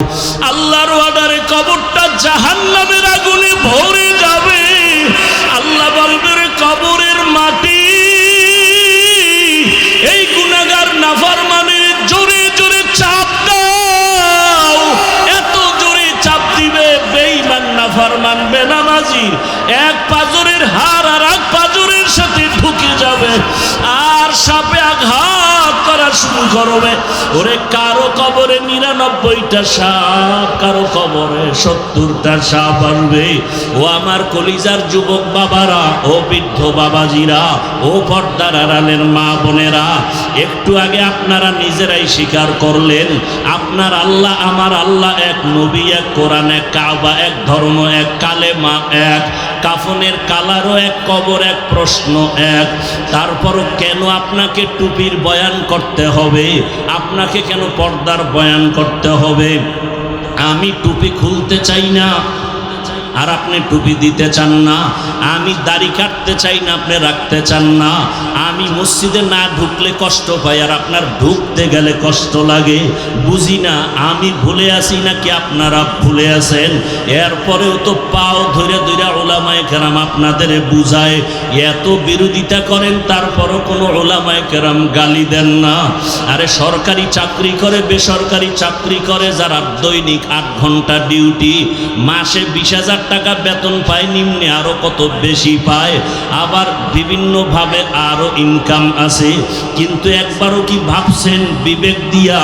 আল্লাহর ওয়াদারে কবরটা জাহান্নামের আগুনে ভরে যাবে। আল্লাহ বলবে কবরের মাটি এই গুনাহগার নাফরমানের জোরে জোরে চাপ দাও। এত জোরে চাপ দিবে বেঈমান নাফরমান বেনামাজির এক পাজরের হাড় আর এক পাজরের সাথে ঢুকে যাবে আর সাপে আঘাত করা শুরু করবে। ওরে কারো কবরে ৯৯টা সাপ, কারো কবরে ৭০টা সাপ আসবে। ও আমার কলিজার যুবক বাবারা, ও বৃদ্ধ বাবাজিরা, ও পর্দার আড়ালের মা বোনেরা, একটু আগে আপনারা নিজেরাই স্বীকার করলেন আপনার আল্লাহ আমার আল্লাহ এক, নবী এক, কোরআন এক, কাবা এক, ধর্ম এক, কালেমা এক, কাফনের কালারও এক, কবর এক, প্রশ্ন এক। তারপরও কেন আপনাকে টুপির বয়ান করতে হবে? আপনাকে কেন পর্দার বয়ান করতে হবে? আমি টুপি খুলতে চাই না আর আপনি টুপি দিতে চান না। আমি দাড়ি কাটতে চাই না, আপনি রাখতে চান না। আমি মসজিদে না ঢুকলে কষ্ট পাই আর আপনার ঢুকতে গেলে কষ্ট লাগে। বুঝি না আমি ভুলে আসি নাকি আপনারা ভুলে আছেন। এরপরেও তো পাও ধরে ধরে ওলামায়ে কেরাম আপনাদের বুঝায়, এত বিরোধিতা করেন তারপরও কোনো ওলামায়ে কেরাম গালি দেন না। আরে সরকারি চাকরি করে, বেসরকারি চাকরি করে যারা দৈনিক ৮ ঘন্টা ডিউটি, মাসে ২০,০০০ টাকা বেতন পায়, নিম্নে আরো কত বেশি পায়, আবার বিভিন্নভাবে আরো ইনকাম আছে। কিন্তু একবারও কি ভাবছেন বিবেক দিয়া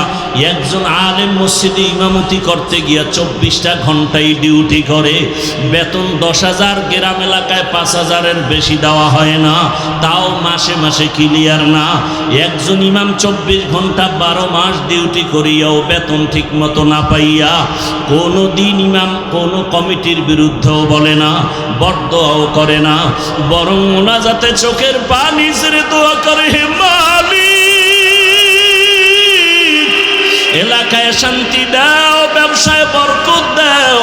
একজন আলেম মসজিদে ইমামতি করতে গিয়া ২৪টা ঘন্টায় ডিউটি করে, বেতন ১০,০০০, গ্রাম এলাকায় ৫,০০০-এর বেশি দেওয়া হয় না, তাও মাসে মাসে ক্লিয়ার না। একজন ইমাম ২৪ ঘন্টা ১২ মাস ডিউটি করিয়াও বেতন ঠিক মতো না পাইয়া কোনো দিন ইমাম কোনো কমিটির বিরুদ্ধেও বলে না, বরদোয়াও করে না, বরং মোনাজাতে চোখের পানি ছেড়ে দোয়া করে, হে মালিক এলাকায় শান্তি দাও, ব্যবসায় বরকত দাও,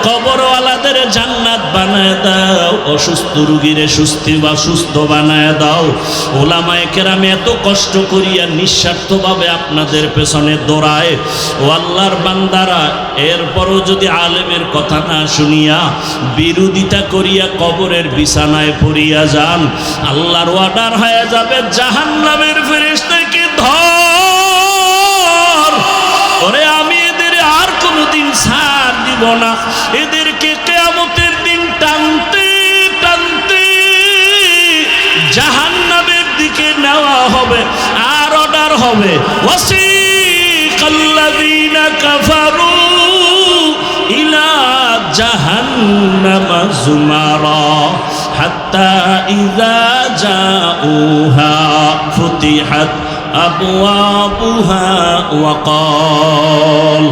কবরওয়ালাদের জান্নাত বানায় দাও, অসুস্থ রোগীরে সুস্থ বানায় দাও। ওলামায়ে কেরাম এত কষ্ট করিয়া নিঃস্বার্থভাবে আপনাদের পেছনে দৌড়ায়। ও আল্লাহর বান্দারা, এরপরও যদি আলেমের কথা না শুনিয়া বিরোধিতা করিয়া কবরের বিছানায় পড়িয়া যান, আল্লাহর অর্ডার হয়ে যাবে জাহান্নামের ফেরেশতাকে ধর। ওরে আমি এদের আর কোনোদিন ছাড় দিব না, এদেরকে কিয়ামতের দিন টানতে টানতে জাহান্নামের দিকে নেওয়া হবে। আর অর্ডার হবে, ওয়াসিকাল্লাযীনা কাফারু ইলা জাহান্নামা যুমারা হাত্তা ইযা জাউহা ফুতিহাত আবওয়াবুহা ওয়া ক্বাল।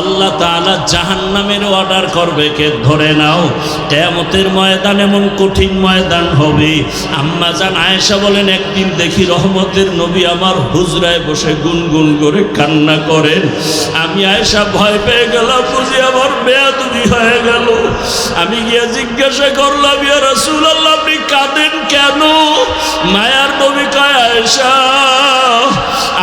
আল্লাহ তাআলা জাহান্নামের অর্ডার করবে, কে ধরে নাও। কিয়ামতের ময়দান এমন কঠিন ময়দান হবে। আম্মা জান আয়েশা বলেন, একদিন দেখি রহমতের নবী আমার হুজরায় বসে গুনগুন করে কান্না করেন। আমি আয়েশা ভয় পেয়ে গেলাম, বুঝি আমার বেয়াদবি হয়ে গেল। আমি গিয়ে জিজ্ঞাসা করলাম, ইয়া রাসূলুল্লাহ আপনি কাঁদেন কেন? মায়ার নবী কয়, আয়েশা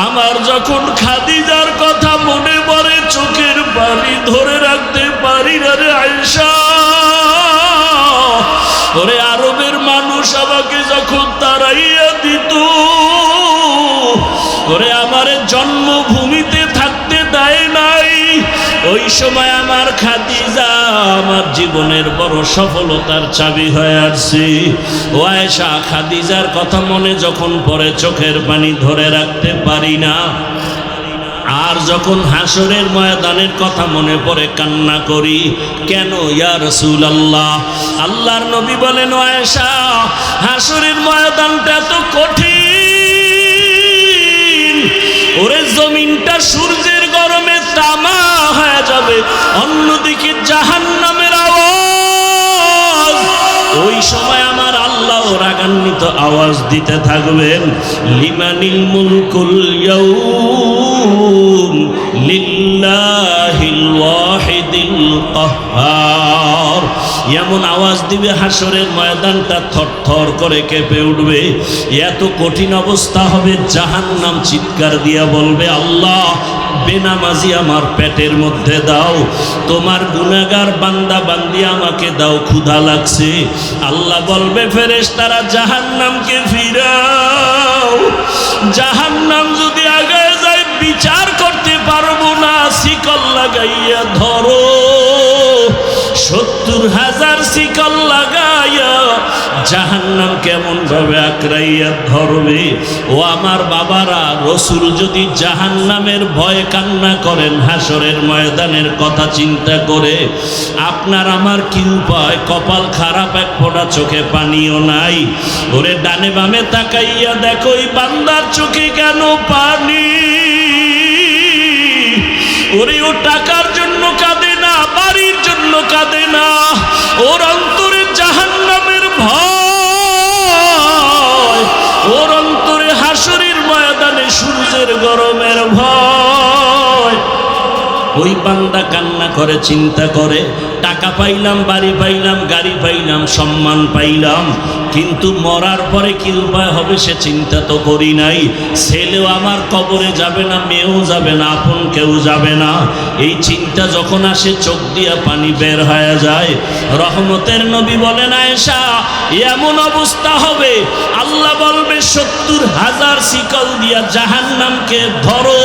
আমার যখন খাদিজার কথা মনে পড়ে চোখের পানি ধরে রাখতে পারি না রে আয়েশা। ওরে আরবের মানুষ আমাকে যখন তাড়াইয়া দিত, ওরে আমার জন্মভূমিতে থাকতে দেয় নাই, ওই সময় আমার খাদিজা আমার জীবনের বড় সফলতার চাবি হয়ে আসছে। ও আয়েশা, খাদিজার কথা মনে যখন পড়ে চোখের পানি ধরে রাখতে পারি না। আর যখন হাসরের ময়দানের কথা মনে পড়ে কান্না করি। কেন ইয়া রাসূলুল্লাহ? আল্লাহর নবী বলেন, ও আয়েশা হাসরের ময়দানটা এত কঠিন, ওরে জমিনটা সূর্যের গরমে তামা হয়ে যাবে, অন্যদিকে জাহান্নামের আওয়াজ। ওই সময় আমার আল্লাহ রাগান্বিত আওয়াজ দিতে থাকবেন, লিমানিল মুলকুল ইয়াউম লিল্লাহিল ওয়াহিদিল কাহ্হার। এমন আওয়াজ দিবে হাসরের ময়দানটা থরথর করে কেঁপে উঠবে। এত কঠিন অবস্থা হবে, জাহান্নাম চিৎকার দিয়া বলবে, আল্লাহ বেনামাজি আমার পেটের মধ্যে দাও, তোমার গুনাহগার বান্দা বান্দি আমাকে দাও, ক্ষুধা লাগছে। আল্লাহ বলবে ফেরেশতারা জাহান্নামকে ফিরাও। জাহান্নাম যদি আগায় যায় বিচার করতে পারবো না, শিকল লাগাইয়া ধরো। 70,000 শিকল লাগাইয়া জাহান্নাম কেমন ভাবে আঁকড়াইয়া ধরবে। ও আমার বাবারা, রসুল যদি জাহান্নামের ভয়ে কান্না করেন হাসরের ময়দানের কথা চিন্তা করে, আপনার আমার কি উপায়? কপাল খারাপ, এক ফোঁটা চোখে পানিও নাই। ওরে ডানে বামে তাকাইয়া দেখো এই বান্দার চোখে কেন পানি? ওরে ও টাকার জন্য কাঁদে না, বাড়ির জন্য কাঁদে না, ওর অন্তরে জাহান্নামের ভয়, ওর অন্তরে হাসরের ময়দানে সূর্যের গরমের ভয়। ওই বান্দা কান্না করে, চিন্তা করে, টাকা পাইলাম, বাড়ি পাইলাম, গাড়ি পাইলাম, সম্মান পাইলাম, কিন্তু মরার পরে কি উপায় হবে সে চিন্তা তো করি নাই। ছেলেও আমার কবরে যাবে না, মেয়েও যাবে না, আপন কেউ যাবে না। এই চিন্তা যখন আসে চোখ দিয়া পানি বের হয়ে যায়। রহমতের নবী বলেন আয়েশা, এমন অবস্থা হবে আল্লাহ বলবে 70,000 শিকল দিয়া জাহান্নামকে ধরো,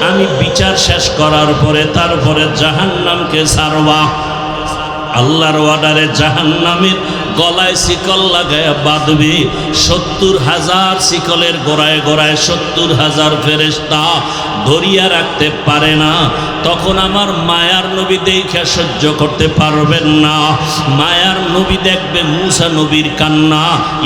আমি বিচার শেষ করার পরে তারপরে জাহান্নামকে ছাড়বা। আল্লাহর অর্ডারে জাহান্নামের গলায় শিকল লাগায় বাঁধবে। 70,000 শিকলের গোড়ায় গোড়ায় 70,000 ফেরেশতা ধরিয়া রাখতে পারে না। তখন আমার মায়ার নবী দেখে সহ্য করতে পারবেন না। মায়ার নবী দেখবে মুসা নবীর কান্না,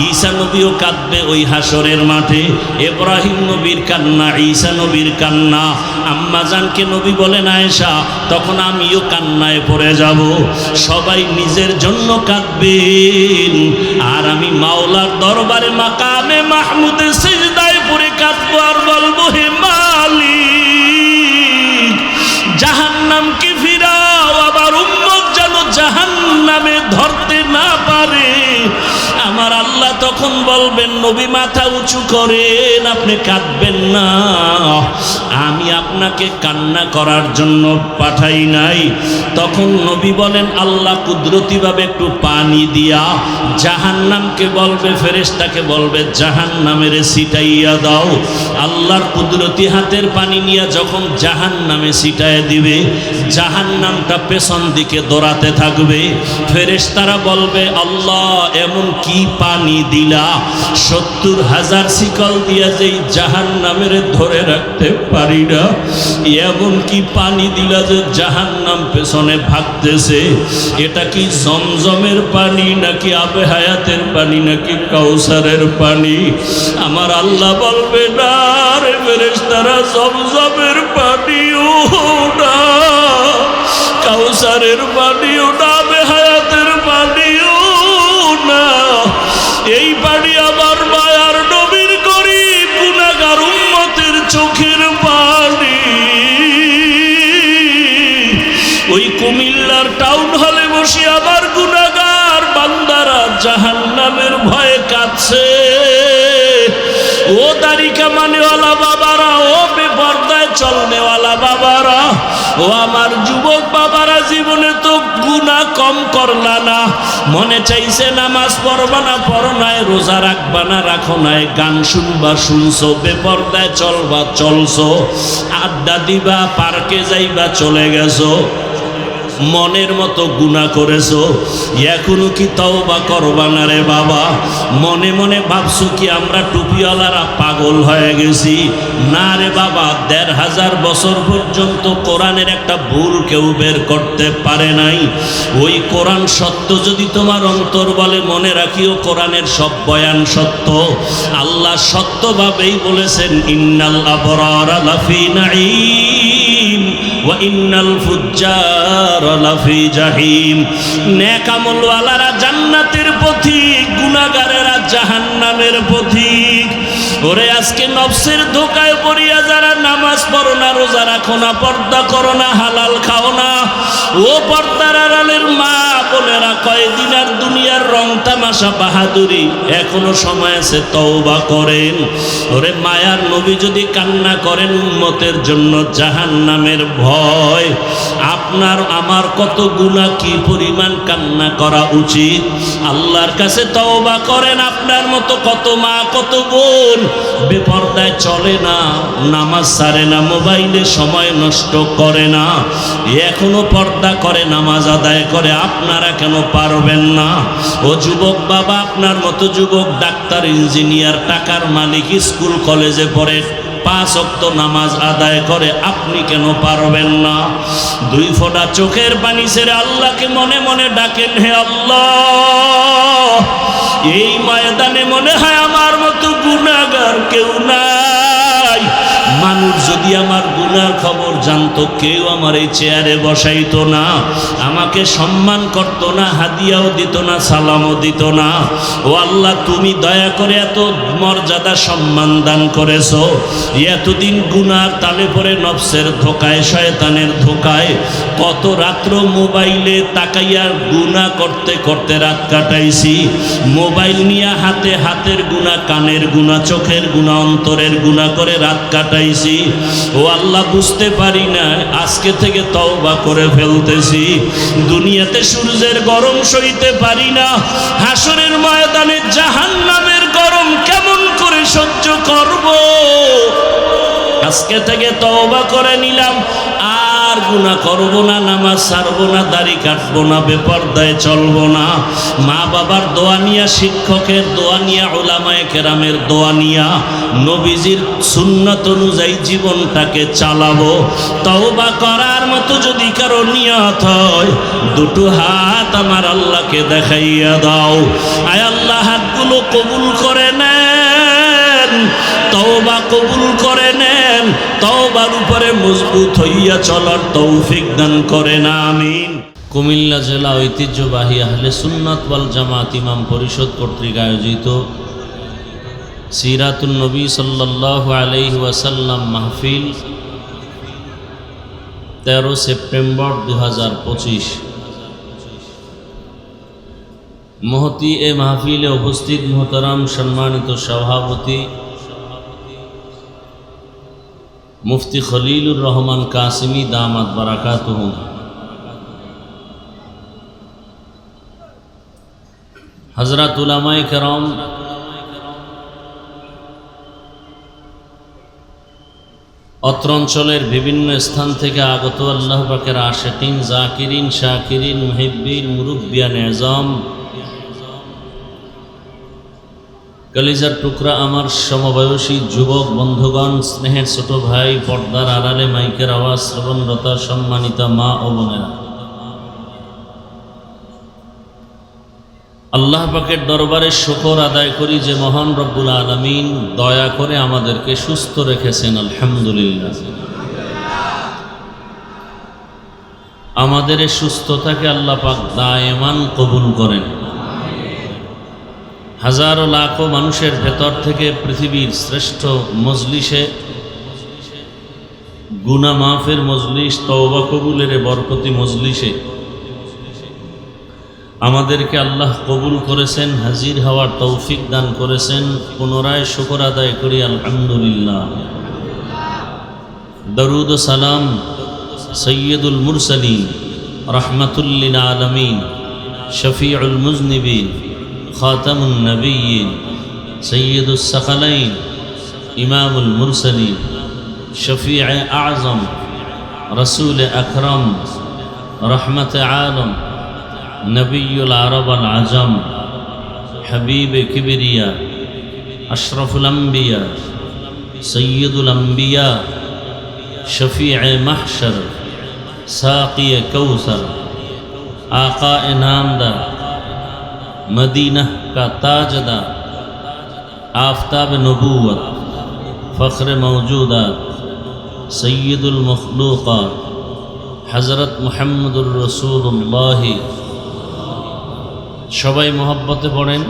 ঈসা নবীও কাঁদবে ওই হাসরের মাঠে, ইব্রাহিম নবীর কান্না, ঈসা নবীর কান্না। আম্মা জানকে নবী বলেন আয়েশা, তখন আমিও কান্নায় পড়ে যাব। সবাই নিজের জন্য কাঁদবেন, আর আমি মাওলার দরবারে মাকামে মাহমুদে সিজদায় পড়ে কাঁদবো আর বলবো, হে মালিক, জাহান্নামকে ফিরাও, আবার উম্মত যেন জাহান্নামে ধরতে না পারে। আমার আল্লাহ তখন বলবেন, নবী মাথা উঁচু করেন, আপনি কাঁদবেন না, আমি আপনাকে কান্না করার জন্য পাঠাই নাই। তখন নবী বলেন, আল্লাহ কুদরতিভাবে একটু পানি দিয়া জাহান্নামকে বলবে, ফেরেশতাকে বলবে জাহান্নামের ছিটাইয়া দাও। আল্লাহর কুদরতি হাতের পানি নিয়ে যখন জাহান্নামে ছিটায় দিবে, জাহান্নামটা পেছন দিকে দৌড়াতে থাকবে। ফেরেশতারা বলবে, আল্লাহ এমন কি পানি দিলা, 70,000 শিকল দিয়া যেই জাহান্নামের ধরে রাখতে পারি না, এমন কি পানি দিলা যে জাহান্নাম পেছনে ভাগতেছে। এটা কি জমজমের পানি নাকি আবে হায়াতের পানি নাকি কাউসারের পানি? আমার আল্লাহ বলবে, না রে ফেরেশতারা, জমজমের পানিও না, কাউসারের পানিও না, আবে হায়াতের পানিও না, এই পানি আমার মায়ার নবীর গরীব গুনাহগার উম্মতের চোখের পানি। ওই কুমিল্লার টাউন হলে বসে আমার গুনাহগার বান্দারা জাহান্নামের ভয়ে কাঁদছে। ও দাড়ি কামানেওয়ালা বাবারা, ও বেপরদায় চলনেওয়ালা বাবারা, ও আমার যুবক বাবারা, জীবনে তো গুনাহ কম করলা না, মনে চাইছে নামাজ পড়বা না পড়ো নাই, রোজা রাখবা না রাখো নাই, গান শুনবা শুনছো, বেপরদায় চলবা চলছো, আড্ডা দিবা পার্কে যাইবা চলে গেছো, মনের মতো গুনাহ করেছো, এখনো কি তওবা করবা না রে বাবা? মনে মনে ভাবছো কি আমরা টুপিওয়ালারা পাগল হয়ে গেছি? না রে বাবা, ১৫০০ বছর পর্যন্ত কোরআনের একটা ভুল কেউ বের করতে পারে নাই। ওই কোরআন সত্য যদি তোমার অন্তর বলে, মনে রাখিও কোরআনের সব বয়ান সত্য। আল্লাহ সত্যভাবেই বলেছেন, ইন্নাল আবরারা লাফি নাঈম ওয়া ইন্নাল ফুজ্জারা লাফি জাহিম। নেক আমলওয়ালারা জান্নাতের পথিক, গুনাহগারেরা জাহান্নামের পথিক। ওরে আজকে নফসের ধোকায় পড়িয়া যারা নামাজ পড়ো না, রোজা রাখো না, পর্দা করো না, হালাল খাও না, ও পর্দার আড়ালের মা বোনেরা, কয়দিন আর দুনিয়ার আর রং তামাশা বাহাদুরি, এখনো সময় আছে, তওবা করেন। ওরে মায়ার নবী যদি কান্না করেন উম্মতের জন্য জাহান্নামের ভয়, আপনার আমার কত গুনাহ, কি পরিমাণ কান্না করা উচিত। আল্লাহর কাছে তওবা করেন। আপনার মতো কত মা কত বোন বেপরদায় চলে না, নামাজ ছাড়ে না, মোবাইলে সময় নষ্ট করে না, এখনো পর্দা করে, নামাজ আদায় করে। আপনারা কেন পারবেন না? ও যুবক বাবা, আপনার মতো যুবক ডাক্তার, ইঞ্জিনিয়ার, টাকার মালিক, স্কুল কলেজে পড়ে, 5 ওয়াক্ত নামাজ আদায় করে, আপনি কেন পারবেন না? 2 ফোঁটা চোখের পানি ছেড়ে আল্লাহকে মনে মনে ডাকেন, হে আল্লাহ, এই ময়দানে মনে হয় আমার মতো গুনাহগার কেউ নাই। মানুষ যদি আমার গুনার খবর জানতো, কেউ আমার এই চেয়ারে বসাইতো না, আমাকে সম্মান করতো না, হাদিয়াও দিত না, সালামও দিত না। ও আল্লাহ, তুমি দয়া করে এত মর্যাদা সম্মান দান করেছো। এতদিন গুনার তালে পড়ে নফসের ধোকায়, শয়তানের ধোকায় কত রাত্র মোবাইলে তাকাইয়া গুনাহ করতে করতে রাত কাটাইছি। মোবাইল নিয়ে হাতে হাতের গুনাহ, কানের গুনাহ, চোখের গুনাহ, অন্তরের গুনাহ করে রাত কাটাইছি। ও আল্লাহ, বুঝতে পারি না, আজকে থেকে তওবা করে ফেলতেছি। দুনিয়াতে সূর্যের গরম সইতে পারি না, হাসরের ময়দানে জাহান্নামের গরম কেমন করে সহ্য করব? আজকে থেকে তওবা করে নিলাম, আর গুনাহ করব না, নামাজ ছাড়বো না, দাড়ি কাটবো না, বেপরদায় চলবো না। মা বাবার দোয়া নিয়া, শিক্ষকের দোয়া নিয়া, উলামায়ে কেরামের দোয়া নিয়া, নবীজির সুন্নাত অনুযায়ী জীবনটাকে চালাবো। তওবা করার মতো যদি কারো নিয়ত হয়, 2 হাত আমার আল্লাহকে দেখাইয়া দাও। আয় আল্লাহ, হাতগুলো কবুল করে নেন, তওবা কবুল করে নেন, তওবার উপরে মজবুত হইয়া চলার তৌফিক দান করেন, আমিন। কুমিল্লা জেলা ঐতিহ্যবাহী আহলে সুন্নাত ওয়াল জামাত ইমাম পরিষদ কর্তৃক আয়োজিত সিরাতুন নবী সাল্লাল্লাহু আলাইহি ওয়াসাল্লাম মাহফিল 13 সেপ্টেম্বর 2025। মহতি এ মাহফিলে উপস্থিত মোহতারাম সম্মানিত সভাপতি মুফতি খলিলুর রহমান কাসিমি দামাত বারাকাতুহু, হযরত উলামায়ে কেরাম, অত্র অঞ্চলের বিভিন্ন স্থান থেকে আগত আল্লাহ পাকের আশিকিন, জাকিরিন, শাকিরিন, মুহিব্বিন, মুরব্বিয়ান এজাম, কলিজার টুকরা আমার সমবয়সী যুবক বন্ধুগণ, স্নেহের ছোট ভাই, পর্দার আড়ালে মাইকের আওয়াজ শ্রবণরতা সম্মানিতা মা ও বোনেরা, আল্লাহ পাকের দরবারে শুকর আদায় করি যে মহান রব্বুল আলামিন দয়া করে আমাদেরকে সুস্থ রেখেছেন, আলহামদুলিল্লাহ। আমাদের এই সুস্থতাকে আল্লাহ পাক দায়েমান কবুল করেন। হাজারো লাখো মানুষের ভেতর থেকে পৃথিবীর শ্রেষ্ঠ মজলিসে, গুনাহ মাফের মজলিস, তওবা কবুলের বরকতি মজলিসে আমাদেরকে আল্লাহ কবুল করেছেন, হাজির হওয়ার তৌফিক দান করেছেন। পুনরায় শুকর আদায় করি, আলহামদুলিল্লাহ। দরুদ ও সালাম সৈয়দুল মুরসালিন, রাহমাতুল লিল আলামিন, শফিউল মুজনিবিন, খাতামুন নবিয়্যিন, সৈয়দুস সাকালাইন, ইমামুল মুরসালিন, শফিউ আযম, রাসূল আকরাম, রহমত আলম, নবিয়ুল আরব আল আজম, হাবিব কিবরিয়া, আশরাফুল আম্বিয়া, সৈয়দুল আম্বিয়া, শফিউ মাহশর, সাকি কৌসর, आका नामदार, मदीना का ताजदार, आफ्ताब नबूवत, फ़ख्र मौजूदात, सैयदुल मखलूक़ात, हज़रत मुहम्मदुर रसूलुल्लाह। সবাই মহব্বতে পড়েন,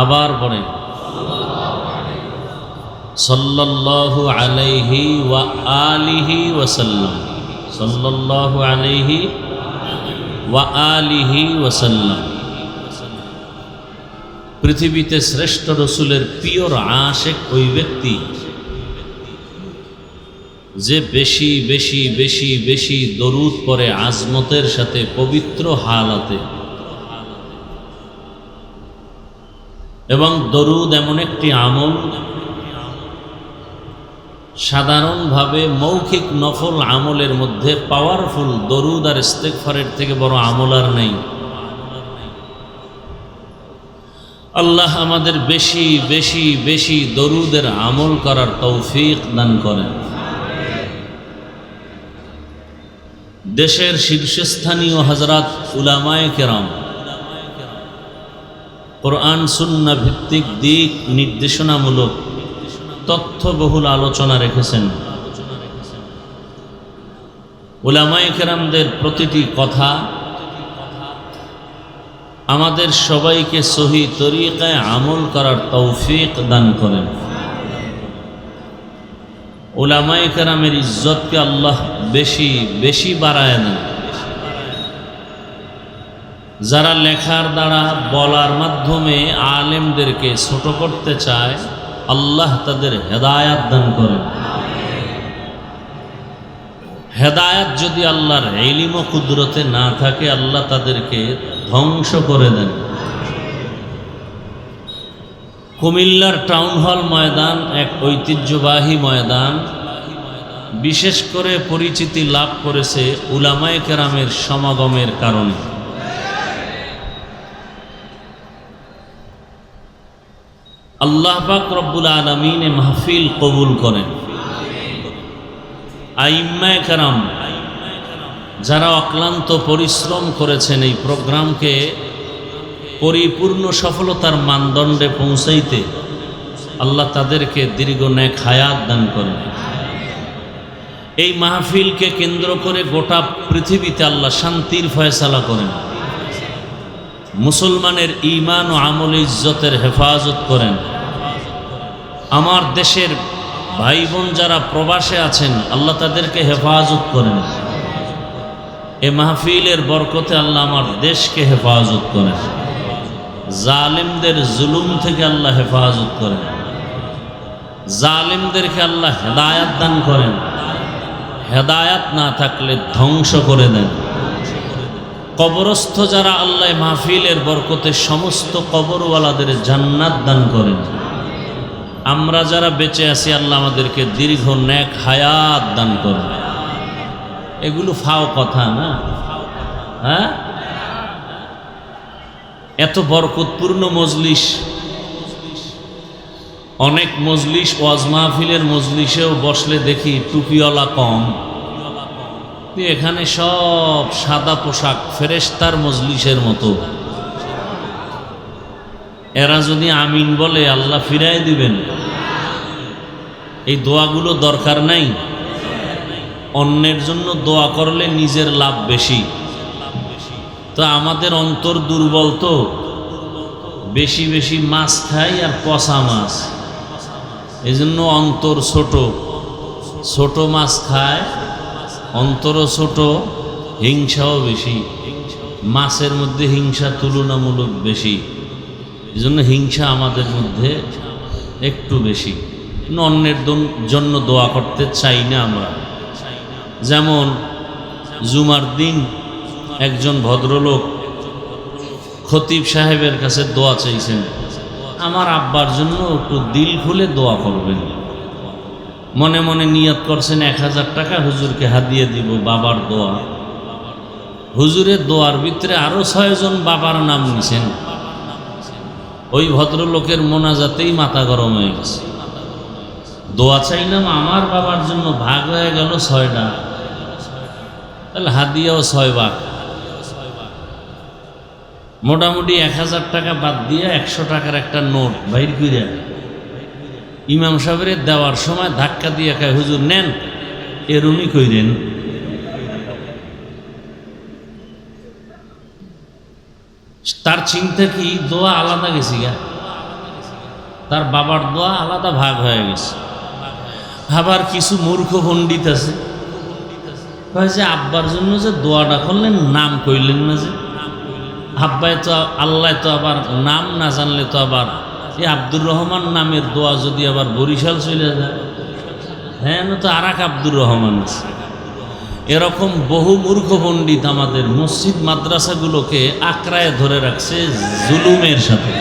আবার পড়েন সাল্লাল্লাহু আলাইহি ওয়া আলিহি ওয়াসাল্লাম, সাল্লাল্লাহু আলাইহি ওয়া আলিহি ওয়াসাল্লাম। পৃথিবীতে শ্রেষ্ঠ রসুলের পিওর আশেক ওই ব্যক্তি যে বেশি বেশি বেশি বেশি দরুদ পড়ে আজমতের সাথে পবিত্র হালাতে। এবং দরুদ এমন একটি আমল, সাধারণভাবে মৌখিক নফল আমলের মধ্যে পাওয়ারফুল দরুদ আর ইস্তেগফারের থেকে বড় আমল আর নেই। আল্লাহ আমাদের বেশি বেশি বেশি দরুদের আমল করার তৌফিক দান করেন। দেশের শীর্ষস্থানীয় হযরত উলামায়ে কেরাম কোরআন সুন্নাহ ভিত্তিক দিক নির্দেশনামূলক তথ্যবহুল আলোচনা রেখেছেন। উলামায়ে কেরামদের প্রতিটি কথা আমাদের সবাইকে সহি তরিকায় আমল করার তৌফিক দান করেন। উলামায়ে কেরামের ইজ্জতকে আল্লাহ বেশি বেশি বাড়ায় দেন। যারা লেখার দ্বারা বলার মাধ্যমে আলেমদেরকে ছোট করতে চায়, আল্লাহ তাদের হেদায়াত দান করেন। হেদায়াত যদি আল্লাহর ইলম ও কুদরতে না থাকে, আল্লাহ তাদেরকে ধ্বংস করে দেন। কুমিল্লার টাউন হল ময়দান এক ঐতিহ্যবাহী ময়দান, বিশেষ করে পরিচিতি লাভ করেছে উলামায়ে কেরামের সমাগমের কারণে। আল্লাহ পাক রব্বুল আলামিন এ মাহফিল কবুল করেন। আইম্মায়ে কেরাম যারা অক্লান্ত পরিশ্রম করেছেন এই প্রোগ্রামকে পরিপূর্ণ সফলতার মানদণ্ডে পৌঁছাইতে, আল্লাহ তাদেরকে দীর্ঘ নেক হায়াত দান করেন। এই মাহফিলকে কেন্দ্র করে গোটা পৃথিবীতে আল্লাহ শান্তির ফয়সালা করেন। মুসলমানের ঈমান ও আমল ইজ্জতের হেফাজত করেন। আমার দেশের ভাই বোন যারা প্রবাসে আছেন, আল্লাহ তাদেরকে হেফাজত করেন। এ মাহফিলের বরকতে আল্লাহ আমার দেশকে হেফাজত করেন। জালিমদের জুলুম থেকে আল্লাহ হেফাজত করেন। জালিমদেরকে আল্লাহ হেদায়াত দান করেন। হেদায়াত না থাকলে ধ্বংস করে দেন। কবরস্থ যারা, আল্লাহ মাহফিলের বরকতে সমস্ত কবরওয়ালাদের জান্নাত দান করেন। আমরা যারা বেঁচে আছি, আল্লাহ আমাদেরকে দীর্ঘ নেক হায়াত দান করেন। এগুলো ফাও কথা না, হ্যাঁ? এত বরকতপূর্ণ মজলিস, অনেক মজলিস ওয়াজ মাহফিলের মজলিসেও বসলে দেখি টুপিওয়ালা কম, এখানে সব সাদা পোশাক, ফেরেশতার মজলিসের মতো। এরা যদি আমিন বলে, আল্লাহ ফিরাই দিবেন। এই দোয়াগুলো দরকার নাই। অন্যের জন্য দোয়া করলে নিজের লাভ বেশি। তো আমাদের অন্তর দুর্বল, তো বেশি বেশি মাছ খাই আর পচা মাছ, এই জন্য অন্তর ছোট। ছোট মাছ খায়, অন্তরও ছোট, হিংসাও বেশি। মাছের মধ্যে হিংসা তুলনামূলক বেশি, এই জন্য হিংসা আমাদের মধ্যে একটু বেশি। অন্যের জন্য দোয়া করতে চাই না আমরা। যেমন জুমার দিন একজন ভদ্রলোক খতিব সাহেবের কাছে দোয়া চাইছেন, আমার আব্বার জন্য একটু দিল খুলে দোয়া করবেন। মনে মনে নিয়ত করছেন 1000 টাকা হুজুরকে হাদিয়ে দিব, বাবার দোয়া। হুজুরের দোয়ার ভিতরে আরো 6 জন বাবার নাম নিছেন। ওই ভদ্রলোকের মোনাজাতেই মাথা গরম হয়ে গেছে। দোয়া চাইলাম আমার বাবার জন্য, ভাগ হয়ে গেল 6টা, তাহলে হাদিয়াও 6 ভাগ। মোটামুটি 1000 টাকা বাদ দিয়ে 100 টাকার একটা নোট বাইর করে ইমাম সাহেবের দেওয়ার সময় ধাক্কা দিয়ে কয়, হুজুর নেন, এরুমি কইরেন। তার চিন্তা কি, দোয়া আলাদা গেছি গা, তার বাবার দোয়া আলাদা ভাগ হয়ে গেছে। আবার কিছু মূর্খ পণ্ডিত আছে, কয় যে আব্বার জন্য যে দোয়াটা করলেন নাম কইলেন না যে, আব্বাই তো আল্লাহ তো আবার নাম না জানলে তো আবার এই আব্দুর রহমান নামের দোয়া যদি আবার বরিশাল চলে যায়, হ্যাঁ না তো আর এক আব্দুর রহমান আছে। এরকম বহু মূর্খ পণ্ডিত আমাদের মসজিদ মাদ্রাসাগুলোকে আঁকড়ায় ধরে রাখছে জুলুমের সাথে।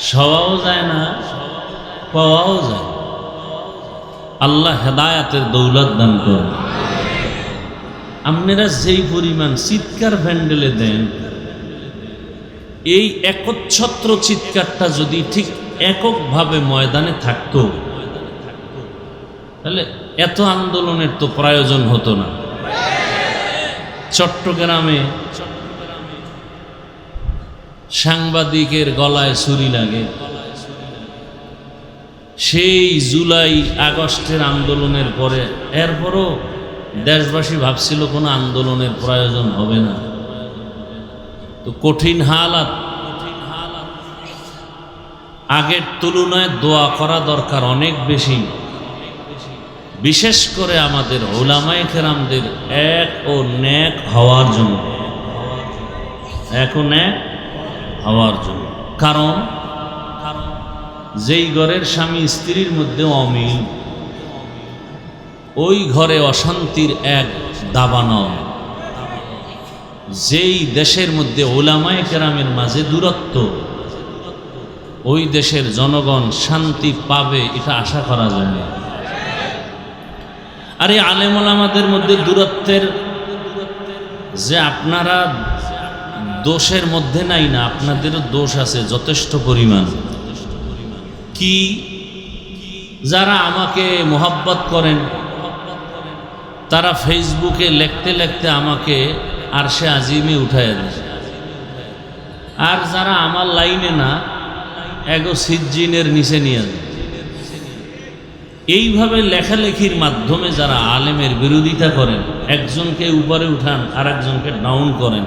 সওয়াও যায় না, পাওয়াও যায়। আল্লাহ হেদায়াতের দৌলত দান করেন। আপনারা যেই পরিমাণ চিৎকার ভ্যান্ডেলে দেন, এই একচ্ছত্র চিৎকারটা যদি ঠিক এককভাবে ময়দানে থাকতো, তাহলে এত আন্দোলনের তো প্রয়োজন হতো না। চট্টগ্রামে সাংবাদিকের গলায় ছুরি লাগে, সেই জুলাই আগস্টের আন্দোলনের পরে, এরপরও দেশবাসী ভাবছিল কোনো আন্দোলনের প্রয়োজন হবে না। তো কঠিন হালাত, আগের তুলনায় দোয়া করা দরকার অনেক বেশি। বিশেষ করে আমাদের উলামায়ে কেরামদের এক ও নেক হওয়ার জন্য, এক ও নেক হওয়ার জন্য। কারণ যেই ঘরের স্বামী স্ত্রীর মধ্যে অমিল, ওই ঘরে অশান্তির এক দাবানল। যেই দেশের মধ্যে উলামায়ে কেরামের মাঝে দূরত্ব, ওই দেশের জনগণ শান্তি পাবে এটা আশা করা যায় না। আর এই আলেম ওলামাদের মধ্যে দূরত্বের যে আপনারা দোষের মধ্যে নাই না, আপনাদেরও দোষ আছে যথেষ্ট পরিমাণ। কি, যারা আমাকে মোহাব্বত করেন তারা ফেসবুকে লিখতে লিখতে আমাকে আরশে আজিমে উঠায় দেয়, আর যারা আমার লাইনে না এগো সিজ্জিনের নিচে নিয়ে যায়। এইভাবে লেখালেখির মাধ্যমে যারা আলেমের বিরোধিতা করেন, একজনকে উপরে উঠান আর একজনকে ডাউন করেন,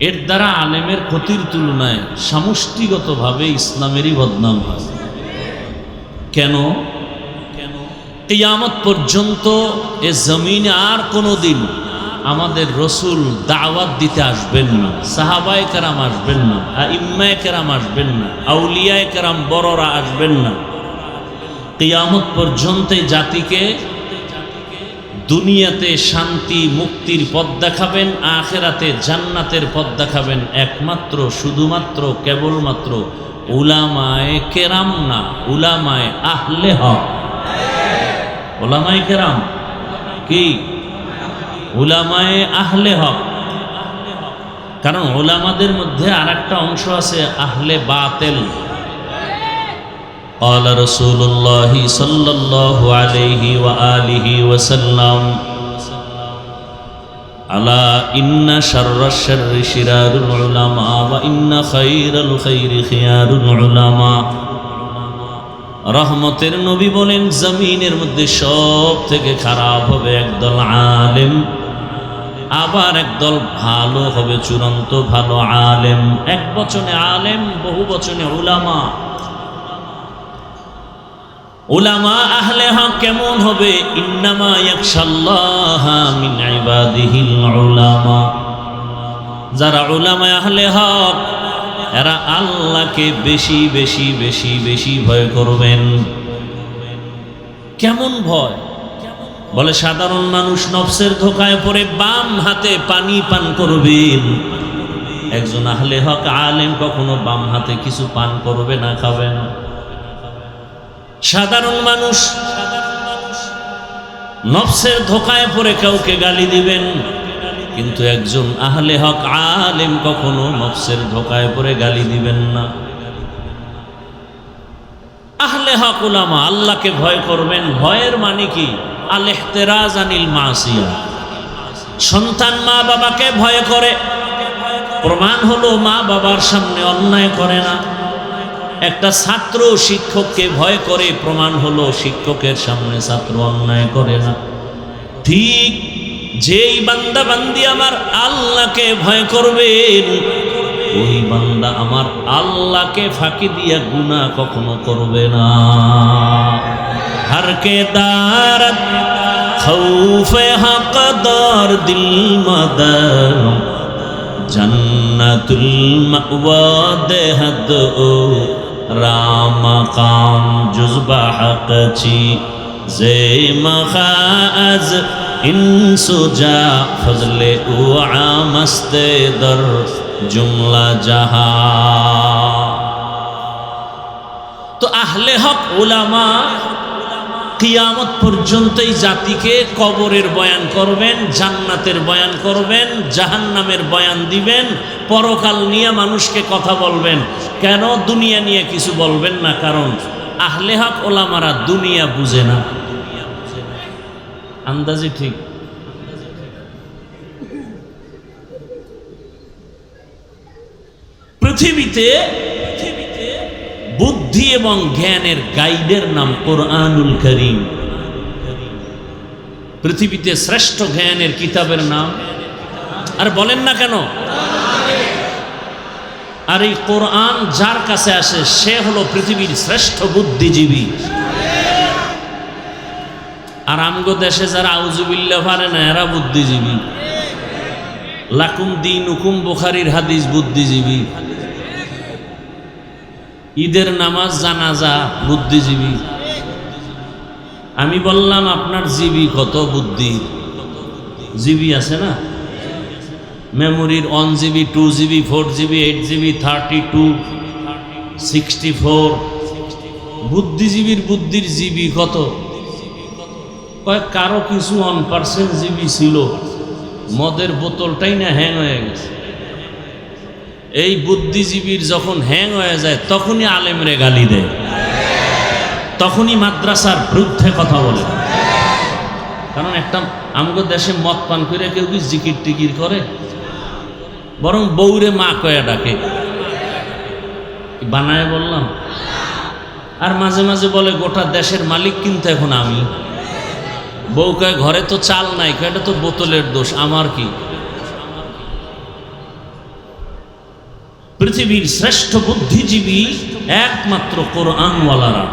এর দ্বারা আলেমের ক্ষতির তুলনায় সমষ্টিগতভাবে ইসলামেরই বদনাম হয়। কেন? কিয়ামত পর্যন্ত এ জমিনে আর কোনো দিন আমাদের রসুল দাওয়াত দিতে আসবেন না, সাহাবায়ে কেরাম আসবেন না, আইম্মায়ে কেরাম আসবেন না, আউলিয়ায়ে কেরাম বড়রা আসবেন না। কিয়ামত পর্যন্ত জাতিকে দুনিয়াতে শান্তি মুক্তির পথ দেখাবেন, আখিরাতে জান্নাতের পথ দেখাবেন একমাত্র শুধুমাত্র কেবলমাত্র উলামায়ে কেরাম না, উলামায়ে আহলে হক। উলামায়ে কেরাম কি? উলামায়ে আহলে হক। কারণ উলামাদের মধ্যে আর একটা অংশ আছে আহলে বাতিল। قال رسول الله صلى الله عليه وآله وسلم ألا إن شر الشر شرار العلماء وإن خير الخير خيار العلماء। রহমতের নবী বলেন, জমিনের মধ্যে সব থেকে খারাপ হবে একদল আলেম, আবার একদল ভালো হবে, চূড়ান্ত ভালো আলেম। এক বচনে আলেম, বহু বচনে উলামা। উলামা আহলে হক কেমন হবে? ইন্নামা ইয়াখশাল্লাহা মিন ইবাদিহিল উলামা। যারা উলামা আহলে হক, এরা আল্লাহকে বেশি বেশি বেশি বেশি ভয় করবেন। কেমন ভয়? বলে সাধারণ মানুষ নফসের ধোকায় পড়ে বাম হাতে পানি পান করবেন, একজন আহলে হক আলেম কখনো বাম হাতে কিছু পান করবে না, খাবে না। সাধারণ মানুষ নফসের ধোকায় পড়ে কাউকে গালি দিবেন, কিন্তু একজন আহলে হক আলেম কখনো নফসের ধোকায় পড়ে গালি দিবেন না। আহলে হক উলামা আল্লাহকে ভয় করবেন। ভয়ের মানে কি? আল ইহতিরাজ আনিল মাসিয়া। সন্তান মা বাবাকে ভয় করে, প্রমাণ হলো মা বাবার সামনে অন্যায় করে না। একটা ছাত্র শিক্ষককে ভয় করে, প্রমাণ হলো শিক্ষকের সামনে ছাত্র অন্যায় করে না। ঠিক যেই বান্দা বান্দি আমার আল্লাহকে ভয় করবেন, ওই বান্দা আমার আল্লাহকে ফাঁকি দিয়া গুনাহ কখনো করবে না। हर के दारत खौफ हक दार दिल मदर जन्नतुल मअवा देहद ओ राम काम जुज़्बा हक छी जे मखाज इंसुजा फजले उ आमस्ते दर जुमला जहा। तो आहले हक उलामा কিয়ামত পর্যন্ত এই জাতিকে কবরের বয়ান করবেন, জান্নাতের বয়ান করবেন, জাহান্নামের বয়ান দিবেন, পরকাল নিয়ে মানুষকে কথা বলবেন। কেন দুনিয়া নিয়ে কিছু বলবেন না? কারণ আহলে হক ওলামারা দুনিয়া বুঝে না। আন্দাজি ঠিক। পৃথিবীতে বুদ্ধি এবং জ্ঞানের গাইডের নাম কোরআনুল করিম। পৃথিবীতে শ্রেষ্ঠ জ্ঞানের কিতাবের নাম, আর বলেন না কেন? আর এই কোরআন যার কাছে আসে সে হলো পৃথিবীর শ্রেষ্ঠ বুদ্ধিজীবী। আর আমগো দেশে যারা আউযুবিল্লাহ পারে না এরা বুদ্ধিজীবী। লাকুম দীনুকুম বুখারীর হাদিস বুদ্ধিজীবী, ঈদের নামাজ জানাজা বুদ্ধিজীবী। আমি বললাম আপনার জিবি কত? বুদ্ধি জিবি আছে না, মেমোরির 1 GB 2 GB 4 GB 8 GB 32 64। বুদ্ধিজীবীর বুদ্ধির জিবি কত? কয়েক কারো কিছু 1% জিবি ছিল, মদের বোতলটাই না হ্যাং হয়ে গেছে। এই বুদ্ধিজীবীর যখন হ্যাং হয়ে যায় তখনই আলেমরে গালি দেয়, তখনই মাদ্রাসার বিরুদ্ধে কথা বলে। কারণ একটা আমাদের দেশে মদ পান করে কেউ কি জিকির টিকির করে? বরং বউরে মা কয়া ডাকে। বানায় বললাম। আর মাঝে মাঝে বলে গোটা দেশের মালিক কিন্তু এখন আমি। বউ কয় ঘরে তো চাল নাই, কয় এটা তো বোতলের দোষ, আমার কি? পৃথিবীর শ্রেষ্ঠ বুদ্ধিজীবী একমাত্র কোরআনওয়ালারা।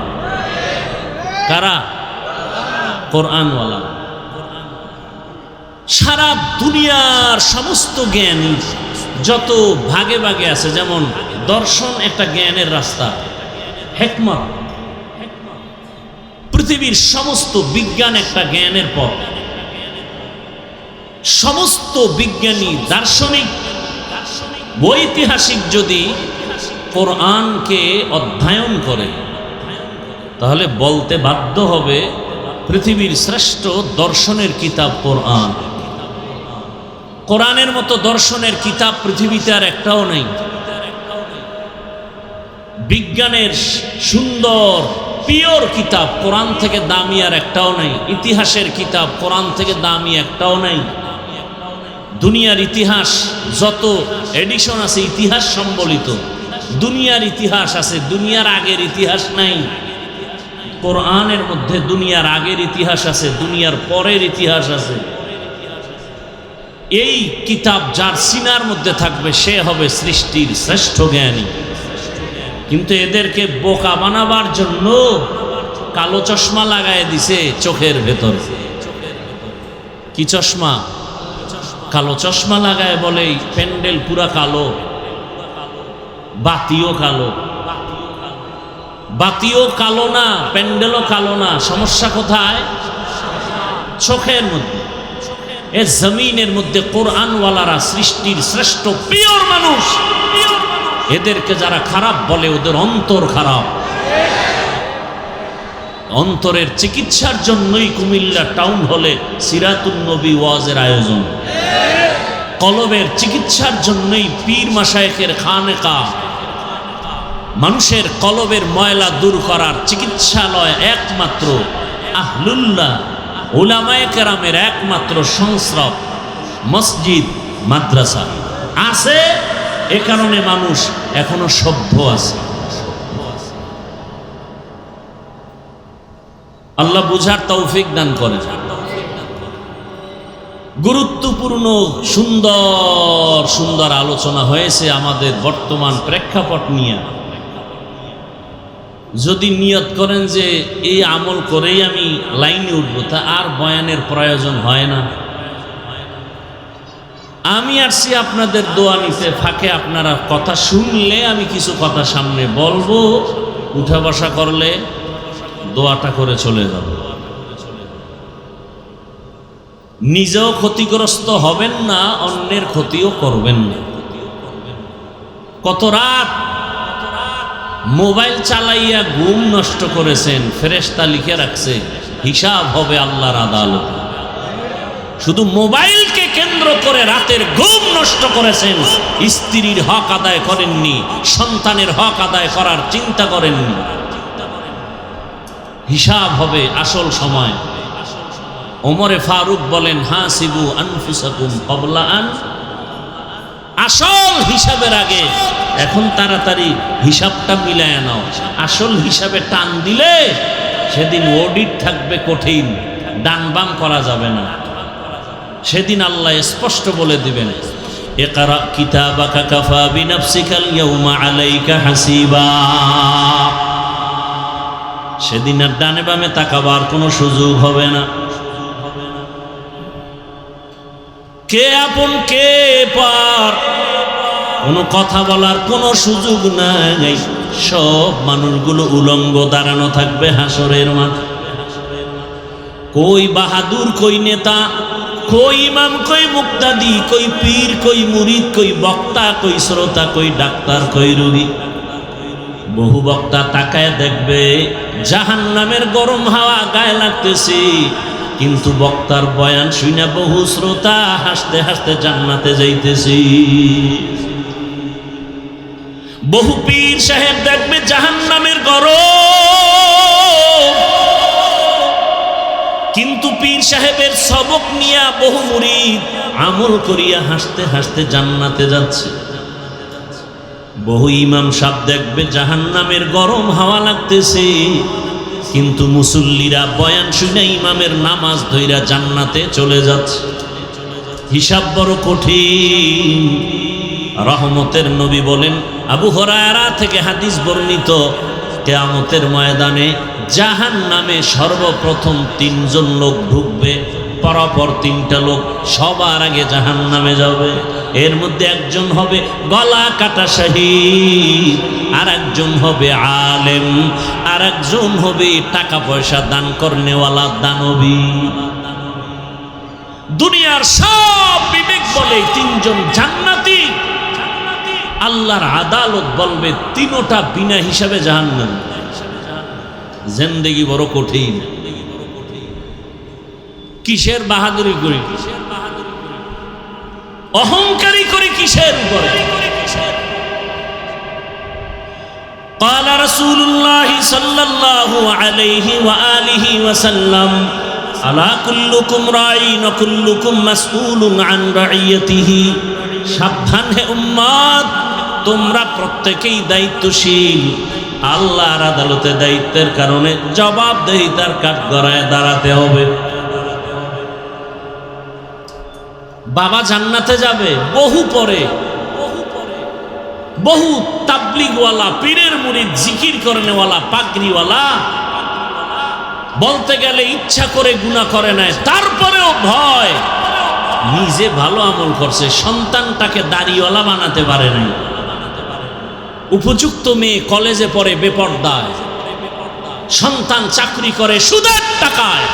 কারা? কোরআনওয়ালা। সারা দুনিয়ার সমস্ত জ্ঞানী যত ভাগে ভাগে আছে, যেমন দর্শন একটা জ্ঞানের রাস্তা, হিকমত। পৃথিবীর সমস্ত বিজ্ঞান একটা জ্ঞানের পথ। সমস্ত বিজ্ঞানী দার্শনিক ঐতিহাসিক যদি কোরআনকে অধ্যয়ন করে তাহলে বলতে বাধ্য হবে পৃথিবীর শ্রেষ্ঠ দর্শনের কিতাব কোরআন। কোরআনের মতো দর্শনের কিতাব পৃথিবীতে আর একটাও নেই। বিজ্ঞানের সুন্দর পিওর কিতাব কোরআন থেকে দামি আর একটাও নেই। ইতিহাসের কিতাব কোরআন থেকে দামি একটাও নেই। দুনিয়ার ইতিহাস যত এডিশন আছে ইতিহাস সম্বলিত, দুনিয়ার ইতিহাস আছে, দুনিয়ার আগের ইতিহাস নাই। কোরআনের মধ্যে দুনিয়ার আগের ইতিহাস আছে, দুনিয়ার পরের ইতিহাস আছে। এই কিতাব যার সিনার মধ্যে থাকবে সে হবে সৃষ্টির শ্রেষ্ঠ জ্ঞানী। কিন্তু এদেরকে বোকা বানাবার জন্য কালো চশমা লাগায় দিছে চোখের ভেতর। কি চশমা? কালো চশমা লাগায় বলে প্যান্ডেল পুরা কালো, বাতিও কালো। বাতিও কালো না, প্যান্ডেলও কালো না। সমস্যা কোথায়? চোখের মধ্যে। এ জমিনের মধ্যে কোরআনওয়ালারা সৃষ্টির শ্রেষ্ঠ পিওর মানুষ। এদেরকে যারা খারাপ বলে ওদের অন্তর খারাপ। অন্তরের চিকিৎসার জন্যই কুমিল্লা টাউন হলে সিরাতুন নবী ওয়াজের আয়োজন। কলবের চিকিৎসার জন্যই পীর মাশায়েখের খানেকা। মানুষের কলবের ময়লা দূর করার চিকিৎসালয় একমাত্র আহলুল্লাহ উলামায়ে কেরামের একমাত্র সংস্রব মসজিদ মাদ্রাসা আছে। এ কারণে মানুষ এখনো সভ্য আছে। আল্লাহ বুঝার তৌফিক দান করে। গুরুত্বপূর্ণ সুন্দর সুন্দর আলোচনা হয়েছে আমাদের বর্তমান প্রেক্ষাপট নিয়ে। যদি নিয়ত করেন যে এই আমল করেই আমি লাইনে উঠব, তা আর বয়ানের প্রয়োজন হয় না। আমি আসছি আপনাদের দোয়া নিতে, ফাঁকে আপনারা কথা শুনলে আমি কিছু কথা সামনে বলবো, উঠা বসা করলে দোয়াটা করে চলে যাব। নিজেও ক্ষতিগ্রস্ত হবেন না, অন্যের ক্ষতিও করবেন না। কত রাত মোবাইল চালাইয়া ঘুম নষ্ট করেছেন, ফেরেশতা লিখে রাখছে হিসাব হবে আল্লাহর আদালতে। শুধু মোবাইলকে কেন্দ্র করে রাতের ঘুম নষ্ট করেছেন, স্ত্রীর হক আদায় করেননি, সন্তানের হক আদায় করার চিন্তা করেননি। হিসাব হবে আসল সময়। ওমরে ফারুক বলেন, হাসিবু আনফুসাকুম ক্বাবলা আন, আসল হিসাবের আগে এখন তাড়াতাড়ি হিসাবটা মিলায় নাও। আসল হিসাবে টান দিলে সেদিন অডিট থাকবে কঠিন, ডান বাম করা যাবে না। সেদিন আল্লাহ স্পষ্ট বলে দিবেন, ইকরা কিতাবাকা কাফা বিনাফসিকাল ইয়াউমা আলাইকা হাসিবা। সেদিন আর ডানে বামে তাকাবার কোনো সুযোগ হবে না। কে আপন কে পর কোনো কথা বলার কোনো সুযোগ নাই। সব মানুষগুলো উলঙ্গ দাঁড়ানো থাকবে হাসরের মাঠে। কই বাহাদুর, কই নেতা, কই ইমাম, কই মুক্তাদি, কই পীর, কই মুরিদ, কই বক্তা, কই শ্রোতা, কই ডাক্তার, কই রোগী। বহু বক্তা তাকায় দেখবে জাহান্নামের গরম হাওয়া গায়ে লাগতেছে, কিন্তু বক্তার বয়ান শুনে বহু শ্রোতা হাসতে হাসতে জান্নাতে যাইতেছি। বহু পীর সাহেব দেখবে জাহান্নামের গরম, কিন্তু পীর সাহেবের সবক নিয়া বহু মুরিদ আমল করিয়া হাসতে হাসতে জান্নাতে যাচ্ছে। বহু ইমাম সাহেব দেখবে জাহান্নামের গরম হাওয়া লাগতেছে, কিন্তু মুসল্লিরা বয়ান শুনে ইমামের নামাজ ধইরা জান্নাতে চলে যাচ্ছে। হিসাব বড় কঠিন। রহমতের নবী বলেন, আবু হুরায়রা থেকে হাদিস বর্ণিত, কিয়ামতের ময়দানে জাহান্নামে সর্বপ্রথম 3 জন লোক ঢুকবে, পরপর 3টা লোক সবার আগে জাহান্নামে যাবে। এর মধ্যে একজন হবে গলা কাটা শহীদ, আর একজন হবে আলেম, আর একজন হবে টাকা পয়সা দান করনেওয়ালা দানবী। দুনিয়ার সব বিবেক বলে 3 জন জান্নাতি, আল্লাহর আদালত বলবে 3টা বিনা হিসাবে জাহান্নাম। জিন্দেগি বড় কঠিন। কিসের বাহাদুরি করি, অহংকারী করি কিসের উপরে? قال رسول الله صلى الله عليه وآله وسلم ألا كلكم راع وكلكم مسؤول عن رعيته। সাবধান হে উম্মত, তোমরা প্রত্যেকেই দায়িত্বশীল। আল্লাহর আদালতে দায়িত্বের কারণে জবাবদেহিতার কাঠগড়ায় দাঁড়াতে হবে। বাবা জান্নাতে যাবে বহু পরে, বহু তাবলিগওয়ালা, পীরের মুরিদ, জিকির করনেওয়ালা, পাগড়িওয়ালা বলতে গেলে ইচ্ছা করে গুনাহ করে নাই, তারপরেও ভয়। নিজে ভালো আমল করছে, সন্তানটাকে দাড়িওয়ালা বানাতে পারে নাই। উপযুক্ত মেয়ে কলেজে পড়ে বেপরদায়, সন্তান চাকরি করে সুদের টাকায়।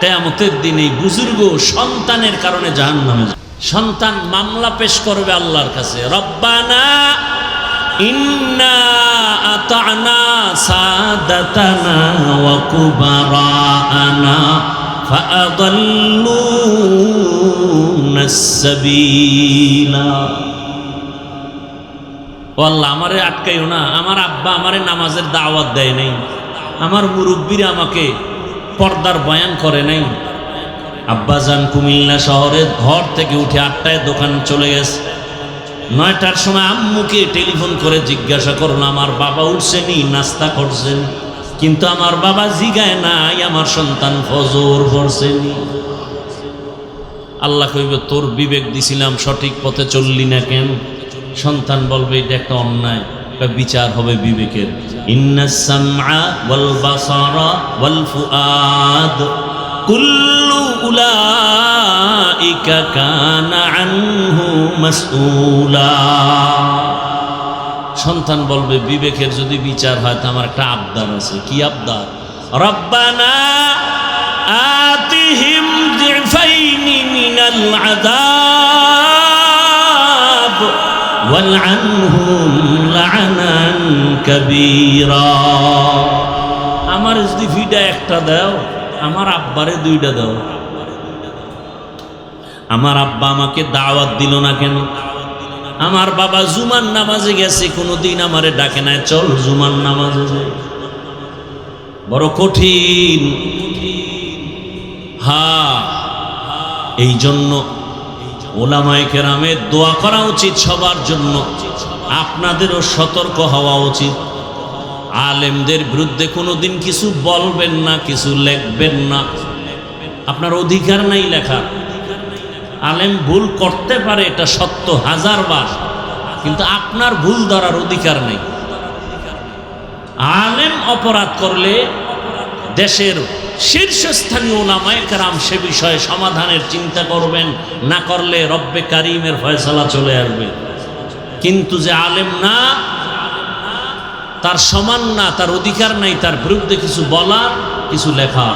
কিয়ামতের দিনে বুজুর্গ সন্তানের কারণে জাহান্নামে যাবে। সন্তান মামলা পেশ করবে আল্লাহর কাছে, রব্বানা ইন্না আতা'না সাদাতানা ওয়া কুবারানা ফাআদাল্লুনাস সাবিলা। ও আল্লাহ, আমারে আটকাইও না। আমার আব্বা আমারে নামাজের দাওয়াত দেয় নাই, আমার মুরব্বীরা আমাকে পর্দার বয়ান করে নাই। আব্বাজান কুমিল্লা শহরে ঘর থেকে উঠে 8টায় দোকান চলে গেছে। 9টার সময় আম্মুকে টেলিফোন করে জিজ্ঞাসা করলো আমার বাবা উঠছেনি, নাস্তা করছেন, কিন্তু আমার বাবা জিগায় নাই আমার সন্তান ফজর পড়ছেনি। আল্লাহ কইবে, তোর বিবেক দিছিলাম, সঠিক পথে চললি না কেন? সন্তান বলবে, এটা একটা অন্যায়। একটা বিচার হবে বিবেকের। ইন্নাস সামআ ওয়াল বাসারা ওয়াল ফুআদ কুল্লু উলাইকা কানা আনহু মাসউলা। সন্তান বলবে বিবেকের যদি বিচার হয় তো আমার একটা আবদার আছে। কি আবদার? রব্বানা আতিহিম যিফাইনি মিনাল আযাব ওয়ালআনহুম লা'নান কাবীরা। আমার যদি ভিডা একটা দাও, আমার আব্বারে দুইটা দাও। আমার আব্বা আমাকে দাওয়াত দিল না কেন? আমার বাবা জুমার নামাজে গেছে, কোনোদিন আমারে ডাকে নাই, চল জুমার নামাজে যাই। বড় কঠিন। হ্যাঁ, এই জন্য ওলামায়ে কেরামের দোয়া করা উচিত সবার জন্য। আপনাদেরও সতর্ক হওয়া উচিত। আলেমদের বিরুদ্ধে কোনোদিন কিছু বলবেন না, কিছু লিখবেন না। আপনার অধিকার নাই লেখা। আলেম ভুল করতে পারে, এটা সত্য, 1000 বার, কিন্তু আপনার ভুল ধরার অধিকার নেই। আলেম অপরাধ করলে দেশের শীর্ষস্থানীয় ওলামায়ে কেরাম সে বিষয়ে সমাধানের চিন্তা করবেন, না করলে রব্বে কারিমের ফয়সালা চলে আসবে। কিন্তু যে আলেম না, তার সমান না, তার অধিকার নাই তার বিরুদ্ধে কিছু বলা, কিছু লেখা।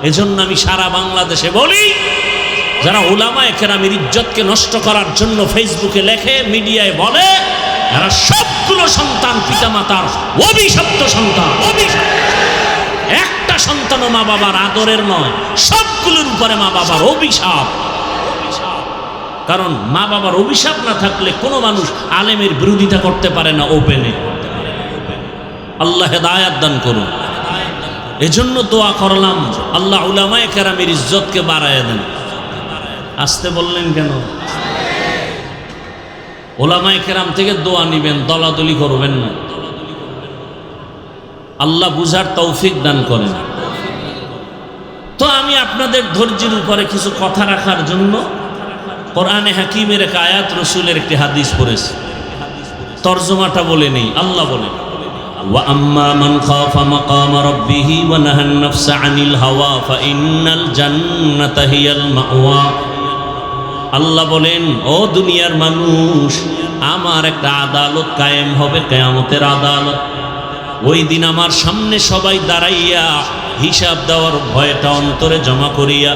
এজন্য আমি সারা বাংলাদেশে বলি, যারা উলামায়ে কেরামের ইজ্জতকে নষ্ট করার জন্য ফেসবুকে লেখে, মিডিয়ায় বলে, এরা সবগুলো সন্তান পিতামাতার অভিশপ্ত সন্তান। একটা সন্তানও মা বাবার আদরের নয়, সবগুলোর উপরে মা বাবার অভিশাপ। কারণ মা বাবার অভিশাপ না থাকলে কোনো মানুষ আলেমের বিরোধিতা করতে পারে না ওপেনে। আল্লাহ হেদায়েত দান করুন। এজন্য দোয়া করলাম, আল্লাহ উলামায়ে কেরামের ইজ্জতকে বাড়ায় দেন। আসতে বললেন কেন? ওলামায়ে কেরাম থেকে দোয়া নিবেন, দলাদলি করবেন না। আল্লাহ বুঝার তৌফিক দান করেন। তো আমি আপনাদের ধৈর্যের উপরে কিছু কথা রাখার জন্য কোরআনে হাকিমের এক আয়াত, রসুলের একটি হাদিস পড়েছি। তর্জমাটা বলে নেই। আল্লাহ বলেন, ওয়া আম্মা মান খাফা মাকামা রাব্বিহি ওয়া নাহান নাফসা আনিল হাওয়া ফাইন্নাল জান্নাতা হিয়াল মাওয়া। আল্লাহ বলেন, ও দুনিয়ার মানুষ, আমার একটা আদালত কায়েম হবে, কিয়ামতের আদালত। ওই দিন আমার সামনে সবাই দাঁড়াইয়া হিসাব দেওয়ার ভয়টা অন্তরে জমা করিয়া,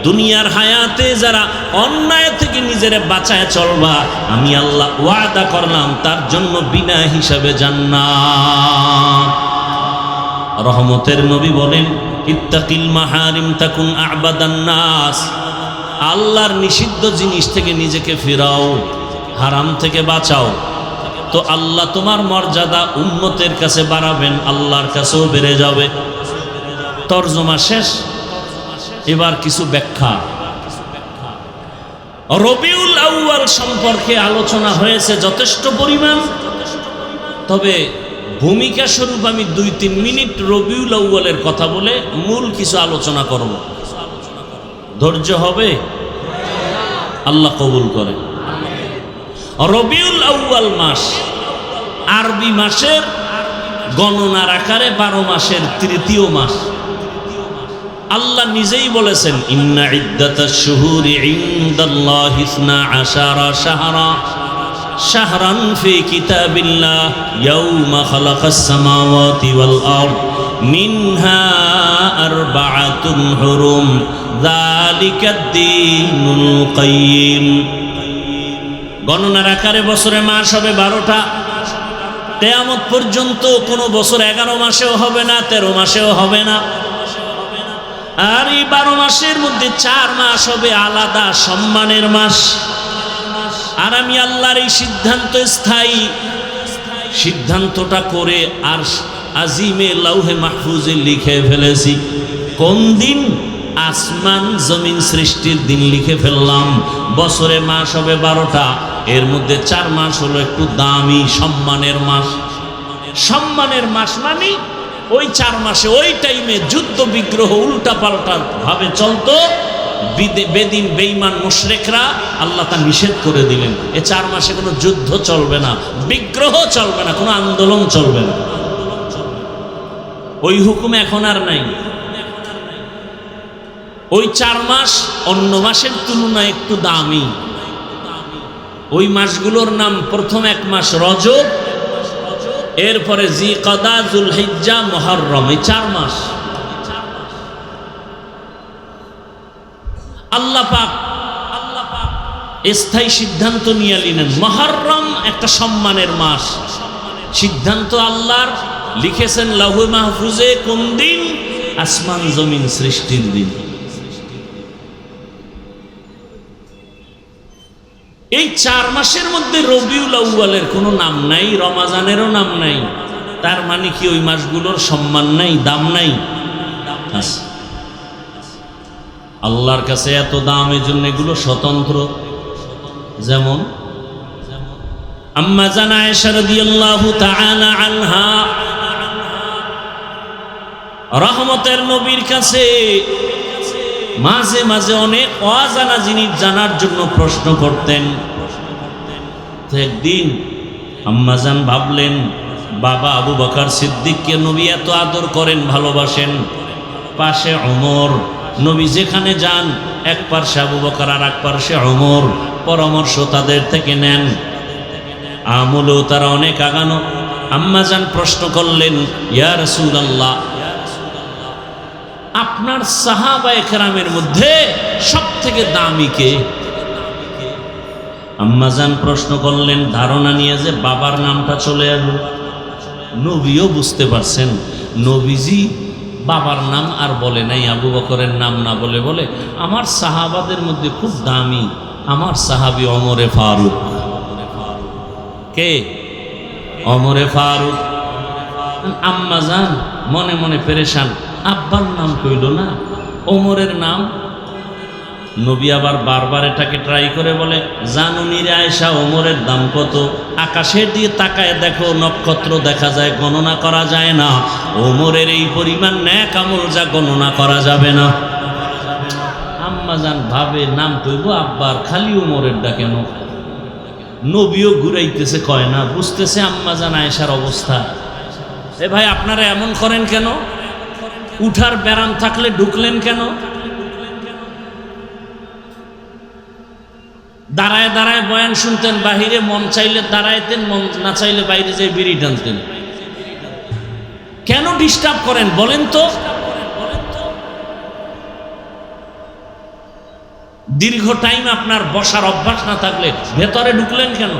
দুনিয়ার হায়াতে যারা অন্যায় থেকে নিজের বাঁচায় চলবা, আমি আল্লাহ ওয়াদা করলাম তার জন্য বিনা হিসাবে জান্নাত। রহমতের নবী বলেন, ইত্তাকিল মাহারিম তাকুন আ'বাদান নাস। আল্লাহর নিষিদ্ধ জিনিস থেকে নিজেকে ফিরাও, হারাম থেকে বাঁচাও, তো আল্লাহ তোমার মর্যাদা উম্মতের কাছে বাড়াবেন, আল্লাহর কাছেও বেড়ে যাবে। তরজমা শেষ। এবার কিছু ব্যাখ্যা। রবিউল আউয়াল সম্পর্কে আলোচনা হয়েছে যথেষ্ট পরিমাণ, তবে ভূমিকা স্বরূপ আমি 2-3 মিনিট রবিউল আউয়ালের কথা বলে মূল কিছু আলোচনা করব। ধৈর্য হবে? আল্লাহ কবুল করে। রবিউল আউয়াল মাস আরবি মাসের গণনার আকারে 12 মাসের তৃতীয় মাস। আল্লাহ নিজেই বলেছেন, ইন্না ইদ্দাতাশ শুহুরি ইনদাল্লাহি 12 শাহরা শাহরান ফি কিতাবিল্লাহ ইয়াউমা খালাকাস সামাওয়াতি ওয়াল আরদ মিনহা আরবাআতুন হুরুম যালিকাদ দীনুল কাইয়্যিম। গণনার আকারে বছরে মাস হবে 12টা। কিয়ামত পর্যন্ত কোনো বছর 11 মাসেও হবে না, 13 মাসেও হবে না। আর এই 12 মাসের মধ্যে 4 মাস হবে আলাদা সম্মানের মাস। আর আমি আল্লাহর এই সিদ্ধান্ত স্থায়ী, সিদ্ধান্তটা করে আর আজিমে লাউহে মাহফুজে লিখে ফেলেছি। কোন দিন? আসমান জমিন সৃষ্টির দিন লিখে ফেললাম। বছরে মাস হবে 12টা, এর মধ্যে 4 মাস হলো একটু দামি সম্মানের মাস। সম্মানের মাস মানে ওই 4 মাসে ওই টাইমে যুদ্ধ বিগ্রহ উল্টা পাল্টা ভাবে চলতো, বেদিন বেঈমান মুশরিকরা আল্লাহ তা নিষেধ করে দিলেন। এ 4 মাসে কোনো যুদ্ধ চলবে না, বিগ্রহ চলবে না, কোনো আন্দোলন চলবে না। ওই হুকুম এখন আর নাই। ওই 4 মাস অন্য মাসের তুলনায় একটু দামি। ওই মাসগুলোর নাম প্রথম 1 মাস রজব, এরপরে জিকদা, যুলহিজ্জা, মুহররম, এই 4 মাস। আল্লাহ পাক স্থায়ী সিদ্ধান্ত নিয়ে নিলেন মুহররম একটা সম্মানের মাস। সিদ্ধান্ত আল্লাহর, লিখেছেন লাউহে মাহফুজে কোন দিন? আসমান জমিন সৃষ্টির দিন। এই 4 মাসের মধ্যে রবিউল আউয়ালের কোনো নাম নাই, রমাজানেরও নাম নাই। তার মানে কি ওই মাসগুলোর সম্মান নাই, দাম নাই? আছে। আল্লাহর কাছে এত দাম, এই জন্য এগুলো স্বতন্ত্র। যেমন আম্মা জান আয়েশা রাদিয়াল্লাহু তাআলা আনহা রহমতের নবীর কাছে মাঝে মাঝে অনেক অজানা জিনিস জানার জন্য প্রশ্ন করতেন। তো একদিন আম্মাজান ভাবলেন, বাবা আবু বকর সিদ্দিককে নবী এত আদর করেন, ভালোবাসেন, পাশে ওমর, নবী যেখানে যান এক পার্শ্বে আবু বকর আর এক পার্শ্বে ওমর, পরামর্শ তাদের থেকে নেন, আমলেও তারা অনেক আগানো। আম্মাজান প্রশ্ন করলেন, ইয়া রাসূলুল্লাহ, আপনার সাহাবায়ে কেরামের মধ্যে সবথেকে দামি কে? আম্মাজান প্রশ্ন করলেন ধারণা নিয়ে যে বাবার নামটা চলে আসবে। নবীও বুঝতে পারছেন নবীজি বাবার নাম আর বলে নাই, আবু বকরের নাম না বলে বলে আমার সাহাবাদের মধ্যে খুব দামি আমার সাহাবী ওমরে ফারুক। কে? ওমরে ফারুক। আম্মাজান মনে মনে পেরেশান, আব্বার নাম কইল না, ওমরের নাম। নবী আবার বারবার এটাকে ট্রাই করে বলে, জানুনি রে আয়েশা, ওমরের দাম কত? আকাশের দিয়ে তাকায় দেখো, নক্ষত্র দেখা যায়, গণনা করা যায় না। ওমরের এই পরিমাণ নেক আমল যা গণনা করা যাবে না। আম্মাজান ভাবে নাম কইব আব্বার, খালি ওমরেরটা কেন? নবীও ঘুরাইতেছে, কয় না, বুঝতেছে আম্মাজান আয়েশার অবস্থা। এ ভাই আপনারা এমন করেন কেন? উঠার ব্যারাম থাকলে ঢুকলেন কেন? দাঁড়ায় দাঁড়ায় বয়ান শুনতেন, বাহিরে মন চাইলে দাঁড়াইতেন, মন না চাইলে বাইরে যেয়ে বিড়ি টানতেন। কেন ডিস্টার্ব করেন বলেন তো? দীর্ঘ টাইম আপনার বসার অভ্যাস না থাকলে ভেতরে ঢুকলেন কেন?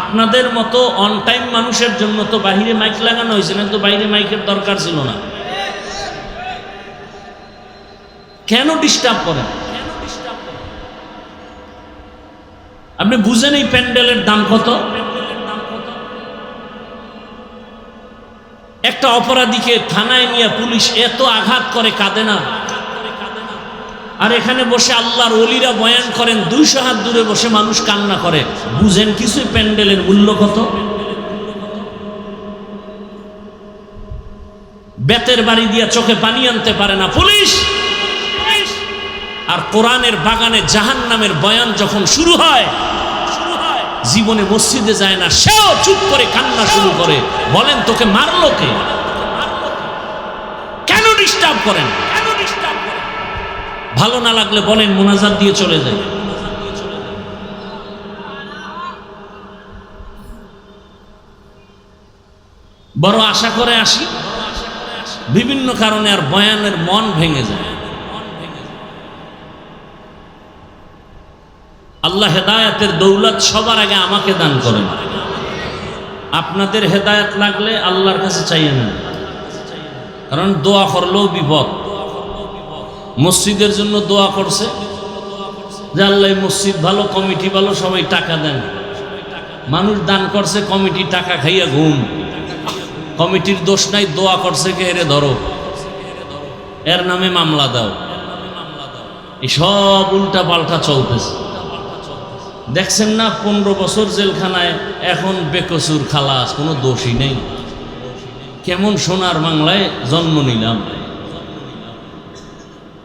আপনাদের মতো অন টাইম মানুষের জন্য তো বাহিরে মাইক লাগানো হয়েছে, না তো বাইরে মাইকের দরকার ছিল না। কেন ডিস্টার্ব করেন? আপনি বুঝেন এই প্যান্ডেলের দাম কত? একটা অপরাধীকে থানায় নিয়ে পুলিশ এত আঘাত করে, কাঁদে না? আর এখানে বসে আল্লাহর ওলিরা বয়ান করেন, 200 হাত দূরে বসে মানুষ কান্না করে। বুঝেন কিছু প্যান্ডেলের মূল্য কত? বেতের বাড়ি দিয়ে চোখে পানি আনতে পারে না পুলিশ। আর কোরআনের বাগানে জাহান্নামের বয়ান যখন শুরু হয়, জীবনে মসজিদে যায় না, সেও চুপ করে কান্না শুরু করে। বলেন তোকে মারলো কে? কেন ডিস্টার্ব করেন? ভালো না লাগলে বলেন, মোনাজাত দিয়ে চলে যায়। বড় আশা করে আসি, বিভিন্ন কারণে আর বয়ানের মন ভেঙে যায়। আল্লাহ হেদায়েতের দৌলত সবার আগে আমাকে দান করেন। আপনাদের হেদায়েত লাগলে আল্লাহর কাছে চাইয়ে নেন, কারণ দোয়া করলেও বিপদ। মসজিদের জন্য দোয়া করছে যে আল্লাহ মসজিদ ভালো, কমিটি ভালো, সবাই টাকা দেন। মানুষ দান করছে, কমিটি টাকা খাইয়া ঘুম। কমিটির দোষ নাই, দোয়া করছে কে, এরে ধরো, এর নামে মামলা দাও। এই সব উল্টা পাল্টা চলতেছে। দেখছেন না 15 বছর জেলখানায়, এখন বেকসুর খালাস, কোনো দোষই নেই। কেমন সোনার বাংলায় জন্ম নিলাম।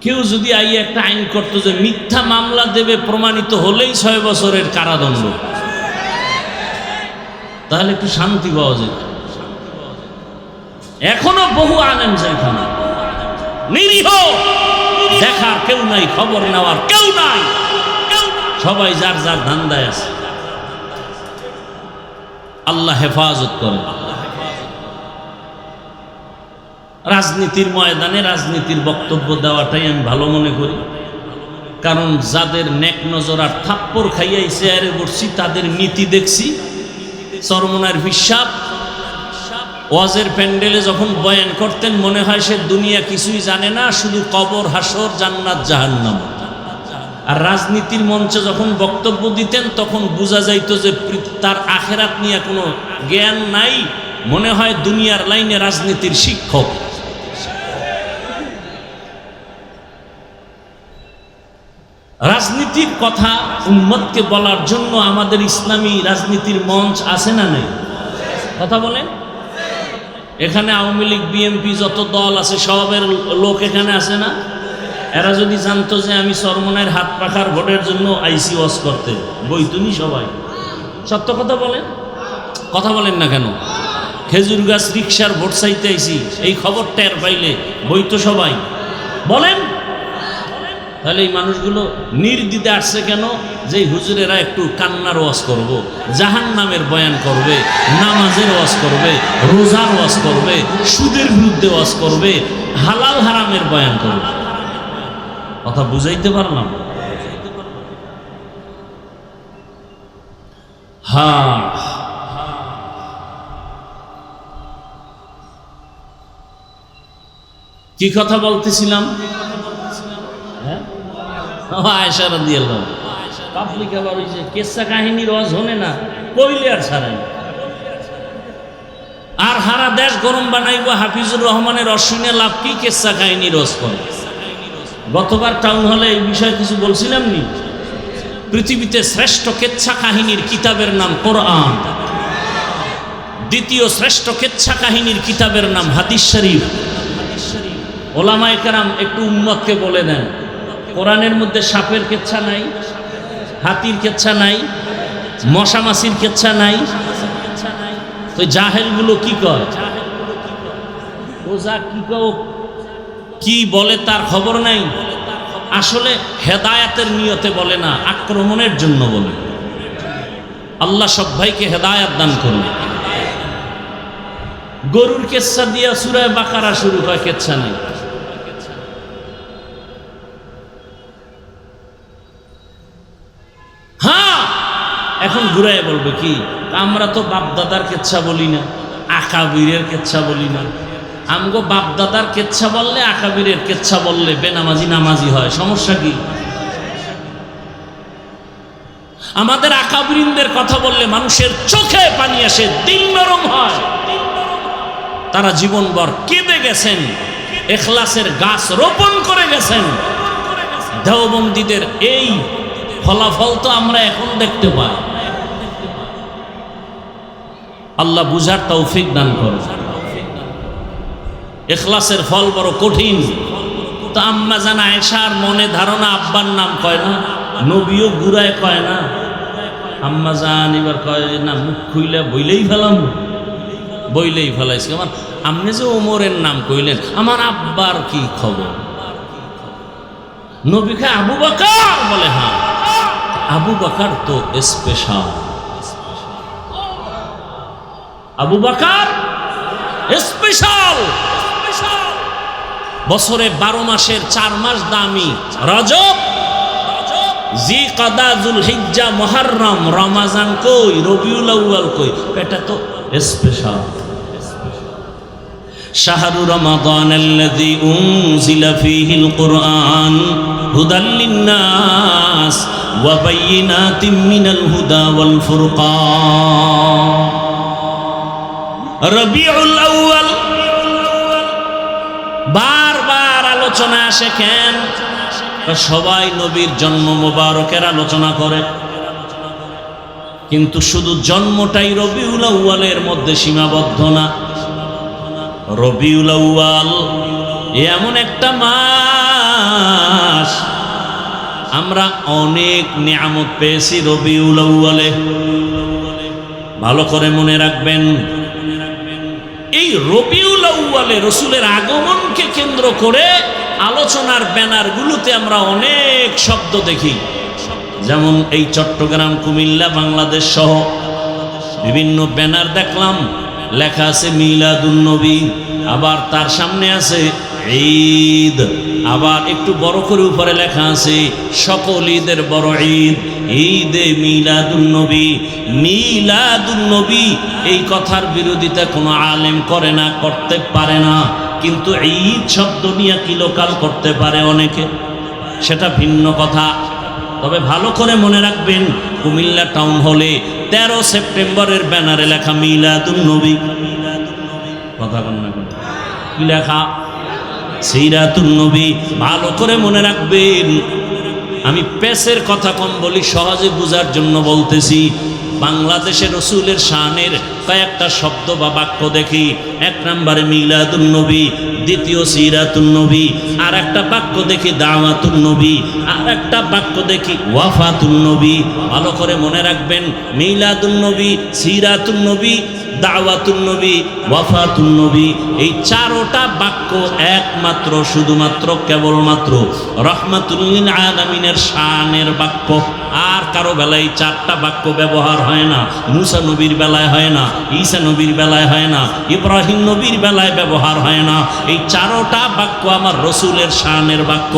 কেউ যদি আইয়ে একটা আইন করতো যে মিথ্যা মামলা দেবে প্রমাণিত হলেই 6 বছরের কারাদণ্ড, তাহলে একটু শান্তি পাওয়া যেত। এখনো বহু আলেম যেখানে নিরীহ, দেখার কেউ নাই, খবর নেওয়ার কেউ নাই, সবাই যার যার ধান্দায় আছে। আল্লাহ হেফাজত করে। রাজনীতির ময়দানে রাজনীতির বক্তব্য দেওয়াটাই আমি ভালো মনে করি, কারণ যাদের নেক নজর আর থাপ্পড় খাইয়াই চেয়ারে বসছি তাদের নীতি দেখছি। চরমনার বিশ্বাস ওয়াজের প্যান্ডেলে যখন বয়ান করতেন মনে হয় সে দুনিয়া কিছুই জানে না, শুধু কবর, হাসর, জান্নাত, জাহান্নাম। আর রাজনীতির মঞ্চে যখন বক্তব্য দিতেন তখন বোঝা যাইত যে তার আখেরাত নিয়ে কোনো জ্ঞান নাই, মনে হয় দুনিয়ার লাইনে রাজনীতির শিক্ষক। রাজনীতির কথা উম্মতকে বলার জন্য আমাদের ইসলামী রাজনীতির মঞ্চ আছে না নেই? কথা বলেন। এখানে আওয়ামী লীগ, বিএনপি যত দল আছে সবের লোক এখানে আছে না? এরা যদি জানতো যে আমি চরমনাইয়ের হাত পাখার ভোটের জন্য আইসি ওয়াজ করতে, বইতুনি সবাই। সত্য কথা বলেন, কথা বলেন না কেন? খেজুর গাছ রিক্সার ভোট চাইতে আইসি, এই খবর টের পাইলে বইতো সবাই। বলেন। তাহলে এই মানুষগুলো নির্দ্বিধে আসছে কেন? যে হুজুরেরা একটু কান্নার ওয়াজ করব, জাহান্নামের বয়ান করবে, নামাজের ওয়াজ করবে, রোজার ওয়াজ করবে, সুদের বিরুদ্ধে ওয়াজ করবে, হালাল হারামের বয়ান করবে। কথা বুঝাইতে পারলাম? হ্যাঁ, কি কথা বলতেছিলাম? আয়েশা রাদিয়াল্লাহু পাবলিক আবার ওই যে কেসা কাহিনীর ওয়াজ হনে না, কইলে আর ছাড়াই। আর হারা দেশ গরম বানাইব হাফিজুর রহমানের অশ্বিনে লাভ কি কেসা কাহিনীর ওয়াজ করে। গতবার টাউন হলে এই বিষয়ে কিছু বলছিলাম নি? পৃথিবীতে শ্রেষ্ঠ কেচ্ছা কাহিনীর কিতাবের নাম কোরআন, দ্বিতীয় শ্রেষ্ঠ কেচ্ছা কাহিনীর কিতাবের নাম হাদিস শরীফ। ওলামায়ে কেরাম একটু উম্মতকে বলে দেন, কোরআনের মধ্যে সাপের কেচ্ছা নাই, হাতির কেচ্ছা নাই, মশা মাছির কেচ্ছা নাই, তো জাহেলগুলো কি কয়? ও যা কি কয়, কি বলে তার খবর নাই। আসলে হেদায়াতের নিয়তে বলে না, আক্রমণের জন্য বলে। আল্লাহ সব ভাইকে হেদায়াত দান করুন। গরুর কেচ্ছা দিয়া সূরা বাকারা শুরু হয়, কেচ্ছা নেই। হ্যাঁ, এখন ঘুরাই বলবে কি, আমরা তো বাপদাদার কেচ্ছা বলি না, আকাবিরের কেচ্ছা বলি না। আমগো বাপদাদার কেচ্ছা বললে, আকাবিরের কেচ্ছা বললে বেনামাজি নামাজি হয়, সমস্যা কি? আমাদের আকাবিরিনদের কথা বললে মানুষের চোখে পানি আসে, দিল নরম হয়। তারা জীবনভর কেঁদে গেছেন, ইখলাসের গাছ রোপণ করে গেছেন। দেওবন্দীদের এই ফলাফল তো আমরা এখন দেখতে পাই। আল্লাহ বুঝার তৌফিক দান করুন। ইখলাসের ফল বড় কঠিন। তো আম্মা জান আয়েশার মনে ধারণা আব্বার নাম কয় না, নবীও গুড়ায় কয় না। আম্মা জান এবার কয় না, মুখ খুইলে বইলেই ফেলাম, বইলেই ফেলাইছি। আমার আপনি যে ওমরের নাম কইলেন, আমার আব্বার কি খবর? নবীকে আবু বকর বলে। হ্যাঁ, আবু বকর তো স্পেশাল। আবু বকর স্পেশাল। বছরে 12 মাসের 4 মাস দামি রজব, জিকাদা, যুলহিজ্জা, মুহররম, রমজান কই, রবিউল আউয়াল কই, এটা তো স্পেশাল। শাহরু রমাদান আল্লাযী উনজিলা ফীহিল কুরআন হুদাল লিন-নাস ওয়া বায়িনাতিম মিনাল হুদা ওয়াল ফুরকান। রবিউল আউয়াল বারবার আলোচনা আসে কেন? সবাই নবীর জন্ম মোবারকের আলোচনা করে, কিন্তু শুধু জন্মটাই রবিউল আউয়ালের মধ্যে সীমাবদ্ধ না। রবিউল আউয়াল এমন একটা মাস মাস, আমরা অনেক নিয়ামত পেয়েছি রবিউল আউয়ালে। ভালো করে মনে রাখবেন, এই রবিউল আউয়ালে রসুলের আগমনকে কেন্দ্র করে আলোচনার ব্যানারগুলোতে আমরা অনেক শব্দ দেখি। যেমন এই চট্টগ্রাম, কুমিল্লা, বাংলাদেশ সহ বিভিন্ন ব্যানার দেখলাম, লেখা আছে মিলাদুন নবী, আবার তার সামনে আছে ঈদ, আবার একটু বড় করে উপরে লেখা আছে সকল ঈদের বড় ঈদ, ঈদে মিলাদুন নবী। মিলাদুন নবী এই কথার বিরোধিতা কোনো আলেম করে না, করতে পারে না, কিন্তু ঈদ শব্দ নিয়ে কিলোকাল করতে পারে অনেকে, সেটা ভিন্ন কথা। তবে ভালো করে মনে রাখবেন, কুমিল্লা টাউন হলে 13 সেপ্টেম্বরের ব্যানারে লেখা মিলাদুন নবী, কথা কন না, কি লেখা? সিরাতুন নবী। ভালো করে মনে রাখবেন, আমি পেসের কথা কম বলি, সহজে বোঝার জন্য বলতেছি। বাংলাদেশের রসুলের শানের কয়েকটা শব্দ বা বাক্য দেখি। এক নম্বরে মিলাদুন নবী, দ্বিতীয় সিরাতুন নবী, আর একটা বাক্য দেখি দাওয়াতুন নবী, আর একটা বাক্য দেখি ওয়াফাতুন নবী। ভালো করে মনে রাখবেন, মিলাদুন নবী, সিরাতুন নবী, দাওয়াতুন নবী, ওয়াফাতুন নবী, এই চারোটা বাক্য একমাত্র শুধুমাত্র কেবলমাত্র রহমাতুল লিল আলামিনের শানের বাক্য। আর কারো বেলায় এই চারটা বাক্য ব্যবহার হয় না। মুসা নবীর বেলায় হয় না, ঈসা নবীর বেলায় হয় না, ইব্রাহিম নবীর বেলায় ব্যবহার হয় না। এই চারোটা বাক্য আমার রসুলের শানের বাক্য।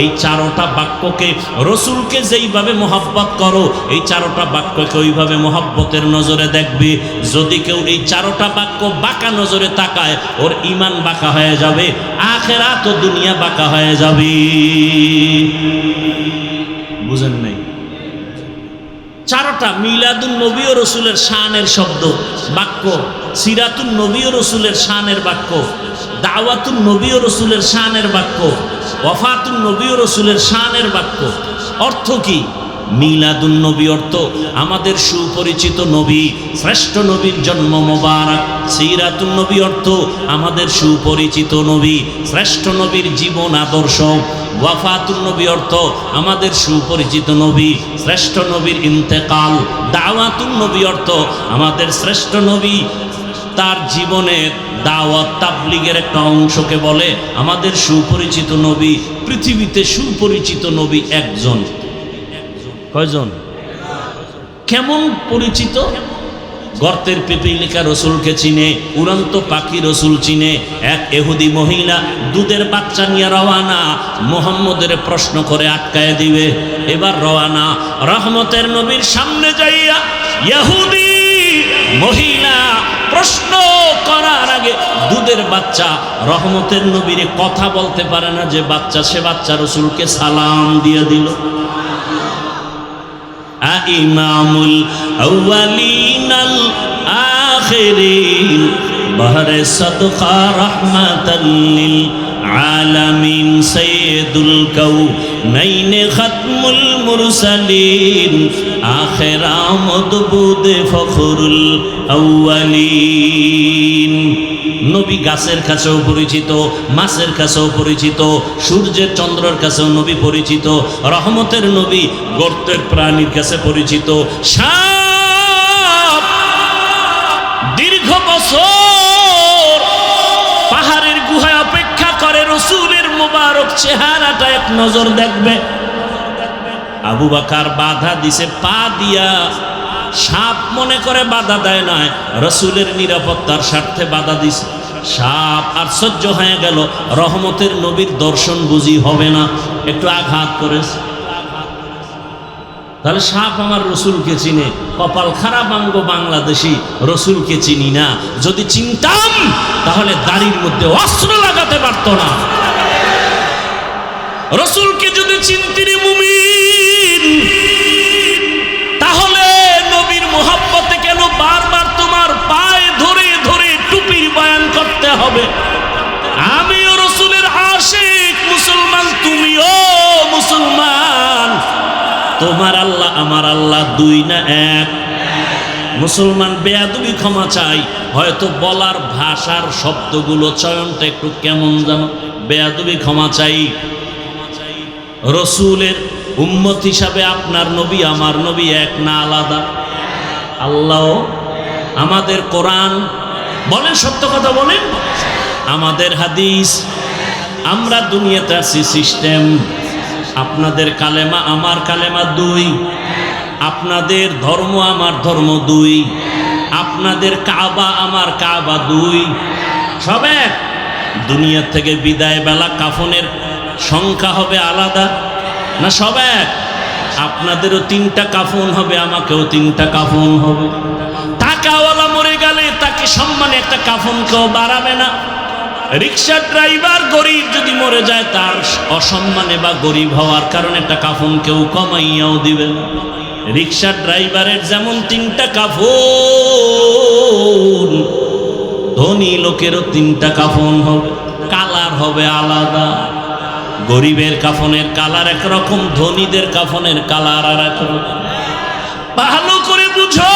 এই চারোটা বাক্যকে, রসুলকে যেইভাবে মহব্বত করো, এই চারোটা বাক্যকে ওইভাবে মহব্বতের নজরে দেখবে। যদি কেউ এই চারোটা বাক্য বাঁকা নজরে তাকায়, ওর ঈমান বাঁকা হয়ে যাবে, আখিরাত ও দুনিয়া বাঁকা হয়ে যাবে। বুঝেন নাই? চারোটা মিলাদুন নবী ও রসুলের শানের শব্দ বাক্য, সিরাতুন নবী ও রসুলের শানের বাক্য, দাওয়াতুন নবী ও রসুলের শানের বাক্য, ওয়াফাতুন নবী ও রসুলের শানের বাক্য। অর্থ কি? মিলাদুন নবী অর্থ আমাদের সুপরিচিত নবী, শ্রেষ্ঠ নবীর জন্ম মোবারক। সিরাতুন নবী অর্থ আমাদের সুপরিচিত নবী, শ্রেষ্ঠ নবীর জীবন আদর্শ। ওয়াফাতুন নবী অর্থ আমাদের সুপরিচিত নবী, শ্রেষ্ঠ নবীর ইন্তেকাল। দাওয়াতুন নবী অর্থ আমাদের শ্রেষ্ঠ নবী, তার জীবনের দাওয়াত তাবলীগের একটা অংশকে বলে আমাদের সুপরিচিত নবী। পৃথিবীতে সুপরিচিত নবী একজন। কয়জন? কেমন পরিচিত? গর্তের পিপিলিকা রসুলকে চিনে, উড়ন্ত পাখি রসুল চিনে। এক ইহুদি মহিলা দুধের বাচ্চা নিয়ে রওয়ানা, মুহাম্মদের প্রশ্ন করে আটকায় দিবে। এবার রওয়ানা, রহমতের নবীর সামনে যাইয়া ইহুদি মহিলা প্রশ্ন করার আগে দুধের বাচ্চা রহমতের নবীর কথা বলতে পারে না যে বাচ্চা, সে বাচ্চা রসুলকে সালাম দিয়ে দিল। ইমামুল আউয়ালিনাল আখিরিন বাহরে সাদকা রাহমাতাল লিল আলামিন সাইয়্যিদুল কাউনাইন খাতমুল মুরসালিন আখির আমদবুদ ফখরুল আউয়ালিন। নবী গাছের কাছেও পরিচিত, মাছের কাছেও পরিচিত, সূর্যের চন্দ্রের কাছেও নবী পরিচিত, রহমতের নবী গর্তের প্রাণীর কাছে পরিচিত। সাপ দীর্ঘ বছর পাহাড়ের গুহায় অপেক্ষা করে রসুলের মোবারক চেহারাটা এক নজর দেখবে। আবু বকর বাধা দিছে, পা দিয়া। সাপ মনে করে বাধা দেয় না, রসুলের নিরাপত্তার স্বার্থে বাধা দিছে। সাপ আর সহ্য হয়ে গেল, রহমতের নবীর দর্শন বুঝি হবে না, একটু আঘাত করেছে। তাহলে সাপ আমার রসুলকে চিনে, কপাল খারাপ আমগো বাংলাদেশি, রসুলকে চিনি না। যদি চিনতাম তাহলে দাড়ির মধ্যে অস্ত্র লাগাতে পারতো না। রসুলকে যদি চিনতিনি মুমিন, তাহলে নবীর মোহাব্বতে কেন বারবার তোমার পায়ে ধরে ধরে টুপির বয়ান করতে হবে? আমিও রসুলের আশিক মুসলমান, তুমিও মুসলমান। তোমার আল্লাহ আমার আল্লাহ দুই না এক? মুসলমান বেয়াদবি ক্ষমা চাই, হয়তো বলার ভাষার শব্দগুলো চয়নটা একটু কেমন যেন, বেয়াদবি ক্ষমা চাই। রসুলের উম্মত হিসাবে আপনার নবী আমার নবী এক না আলাদা? আল্লাহ আমাদের কোরআন বলেন, সত্য কথা বলেন, আমাদের হাদিস। আমরা দুনিয়াতে আছি সিস্টেম, আপনাদের কালেমা আমার কালেমা দুই, আপনাদের ধর্ম আমার ধর্ম দুই, আপনাদের কাবা আমার কাবা দুই, সব এক। দুনিয়া থেকে বিদায় বেলা কাফনের সংখ্যা হবে আলাদা না সব এক? আপনাদেরও 3টা কাফন হবে, আমাকেও 3টা কাফন হবে। টাকাওয়ালা মরে গেলে তাকে সম্মানে একটা কাফন কেউ বাড়াবে না। রিক্সা ড্রাইভার গরিব যদি মরে যায় তার অসম্মানে বা গরিব হওয়ার কারণে একটা কাফন কেউ কমাইয়াও দিবে না। রিক্সা ড্রাইভারের যেমন 3টা কাফন, ধনী লোকেরও 3টা কাফন হবে, কালার হবে আলাদা। গরিবের কাফনের কালার একরকম, ধনীদের কাফনের কালার আর একরকম। ভালো করে বুঝো,